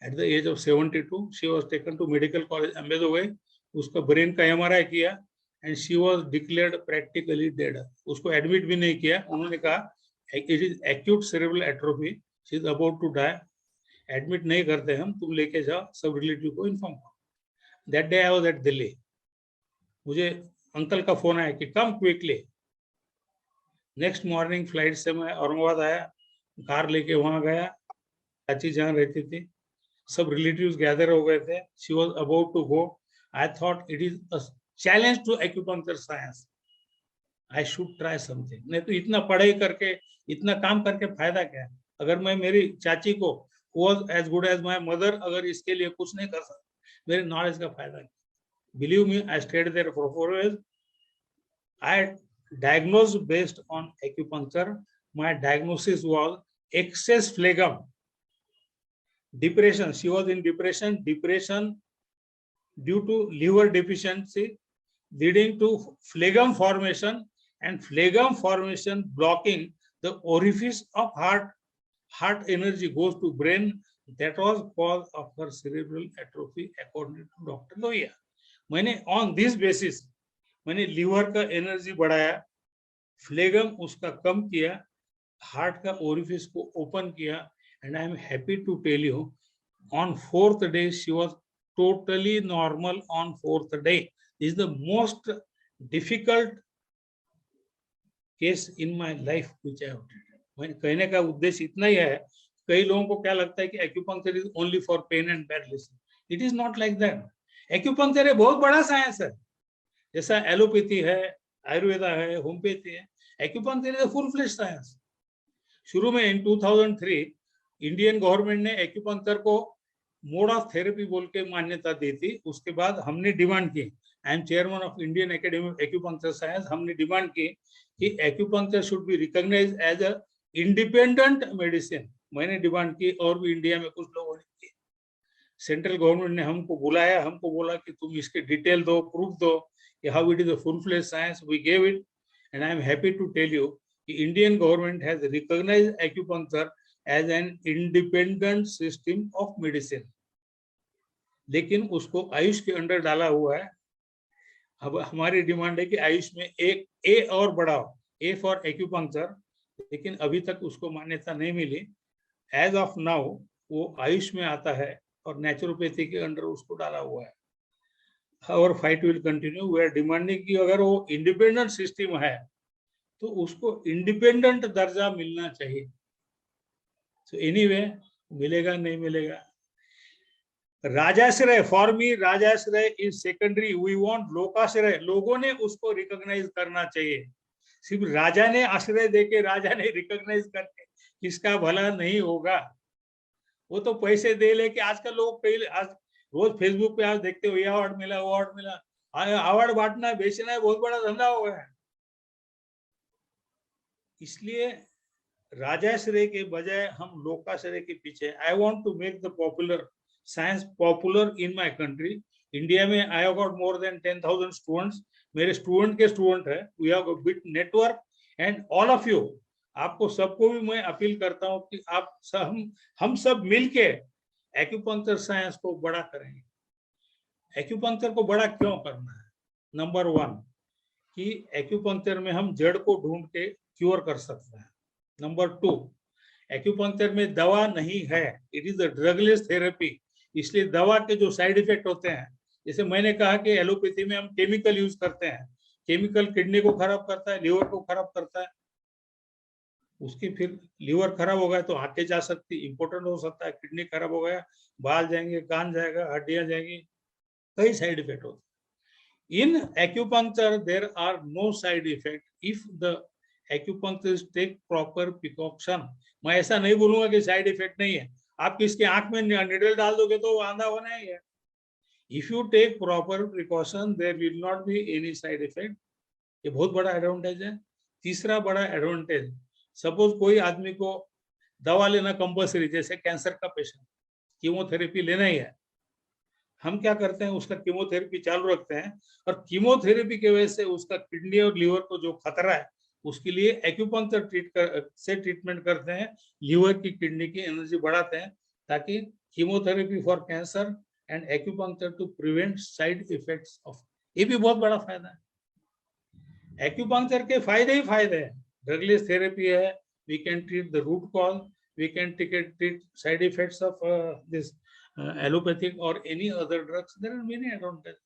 S1: at the age of 72। she was taken to medical college Ahmedabad, उसका brain का MRI किया and she was declared practically dead। उसको admit भी नहीं किया, उन्होंने कहा it is acute cerebral atrophy, she is about to die, admit नहीं करते हम, तुम लेके जाओ, सब रिलेटिव को इन्फॉर्म करो। That day I was at Delhi, मुझे अंकल का फोन आया कि कम क्विकली। नेक्स्ट मॉर्निंग फ्लाइट से मैं औरंगाबाद आया, कार लेके वहां गया, चाची जहाँ रहती थी, सब रिलेटिव्स गैदर हो गए थे। She was about to go. I thought it is a challenge to acupuncture science, I should try something. नहीं तो इतना पढ़ाई करके, इतना काम करके फायदा क्या है? अगर मैं मेरी चाची को was as good as my mother, अगर इसके लिए कुछ नहीं कर सकता, मेरे नॉलेज का फायदा क्या? Believe me, I stayed there for 4 years. I diagnosed based on acupuncture. My diagnosis was excess phlegm, depression. She was in depression due to liver deficiency, leading to phlegm formation, and phlegm formation blocking the orifice of heart. Heart energy goes to brain. That was cause of her cerebral atrophy according to Dr. Lohia. मैंने on this basis मैंने liver का energy बढ़ाया, फ्लेगम उसका कम किया, heart का orifice को open किया, and I am happy to tell you on 4th day she was totally normal. On 4th day, this is the most difficult case in my life which I have treated. मैंने कहने का उद्देश्य इतना ही है, कई लोगों को क्या लगता है कि acupuncture is only for pain and bad listing. It is not like that. Acupuncture एक बहुत बड़ा साइंस है, जैसा एलोपैथी है, आयुर्वेदा है, होम्योपैथी है. Acupuncture is full fledge science. शुरू में इन 2003 इंडियन गवर्नमेंट ने एक्यूपंक्चर को मोड ऑफ थेरेपी बोल के मान्यता दी थी. उसके बाद हमने डिमांड की, I am chairman of Indian academy of acupuncture science, हमने डिमांड की कि acupuncture should be recognised as a independent medicine. मैंने डिमांड की और भी इंडिया में कुछ लोगों ने की. सेंट्रल गवर्नमेंट ने हमको बुलाया, हमको बोला कि तुम इसके डिटेल दो, प्रूफ दो कि how it is a full fledge science. We gave it and I am happy to tell you कि Indian government has recognised acupuncture as an independent system of medicine. लेकिन उसको आयुष के अंडर डाला हुआ है. अब हमारी डिमांड है कि आयुष में एक ए और बढ़ाओ, ए फॉर एक्यूपंक्चर, लेकिन अभी तक उसको मान्यता नहीं मिली. एज ऑफ नाउ वो आयुष में आता है और नेचुरोपैथी के अंडर उसको डाला हुआ है. और fight will continue. We are demanding कि अगर वो इंडिपेंडेंट सिस्टम है तो उसको इंडिपेंडेंट दर्जा मिलना चाहिए. सो एनीवे, मिलेगा नहीं मिलेगा. राजाश्रय, फॉर मी राजाश्रय इज सेकेंडरी. वी वांट लोकाश्रय. लोगों ने उसको रिकॉग्नाइज करना चाहिए. सिर्फ राजा ने आश्रय देके, राजा ने रिकॉग्नाइज करके किसका भला नहीं होगा. वो तो पैसे दे लेके आजकल लोग आज रोज फेसबुक पे आप देखते हो, ये अवार्ड मिला, वो अवार्ड मिला. अवार्ड बांटना, बेचना है, बहुत बड़ा धंधा हो गया है. इसलिए राजाश्रय के बजाय हम लोकाश्रय के पीछे. I want to make the popular science popular in my country. India में I have got more than 10,000 students. मेरे स्टूडेंट के स्टूडेंट है. We have a big network and all of you, आपको सबको भी मैं अपील करता हूं कि आप हम सब मिलके एक्यूपंक्चर साइंस को बड़ा करेंगे. एक्यूपंक्चर को बड़ा क्यों करना है? नंबर 1 कि एक्यूपंक्चर में हम जड़ को ढूंढ के क्योर कर सकते हैं. नंबर 2, एक्यूपंक्चर में दवा नहीं है. It is a drugless therapy. इसलिए दवा के जो साइड इफेक्ट होते हैं, जैसे मैंने कहा कि एलोपैथी में हम केमिकल यूज करते हैं. केमिकल किडनी को खराब करता है, लिवर को खराब करता है. उसकी फिर लिवर खराब हो गया तो आंखें जा सकती, इंपोर्टेंट हो सकता है. किडनी खराब हो गया, बाल जाएंगे, कान जाएगा, हड्डियां जाएंगी, कई साइड इफेक्ट होते हैं. In acupuncture there are no side effect if the acupuncturist take proper precaution. मैं ऐसा नहीं बोलूंगा कि साइड इफेक्ट नहीं है. आप किसके आंख में निडल डाल दोगे तो आंधा होना ही है. If you take proper precaution there will not be any side effect. ये बहुत बड़ा एडवांटेज है. तीसरा बड़ा एडवांटेज, सपोज कोई आदमी को दवा लेना कंपल्सरी, जैसे कैंसर का पेशेंट कीमोथेरेपी लेना ही है, हम क्या करते हैं, उसका कीमोथेरेपी चालू रखते हैं और कीमोथेरेपी की वजह से उसका किडनी और लीवर को जो खतरा है उसके लिए एक्यूपंक्चर से ट्रीटमेंट करते हैं. लीवर की, किडनी की एनर्जी बढ़ाते हैं ताकि chemotherapy for cancer and acupuncture to prevent side effects of. ये भी बहुत बड़ा फायदा है. एक्यूपंक्चर के फायदे ही फायदे हैं. ड्रगलेस थेरेपी है. We can treat the root cause. We can treat side effects of this allopathic or any other drugs. There are many advantages.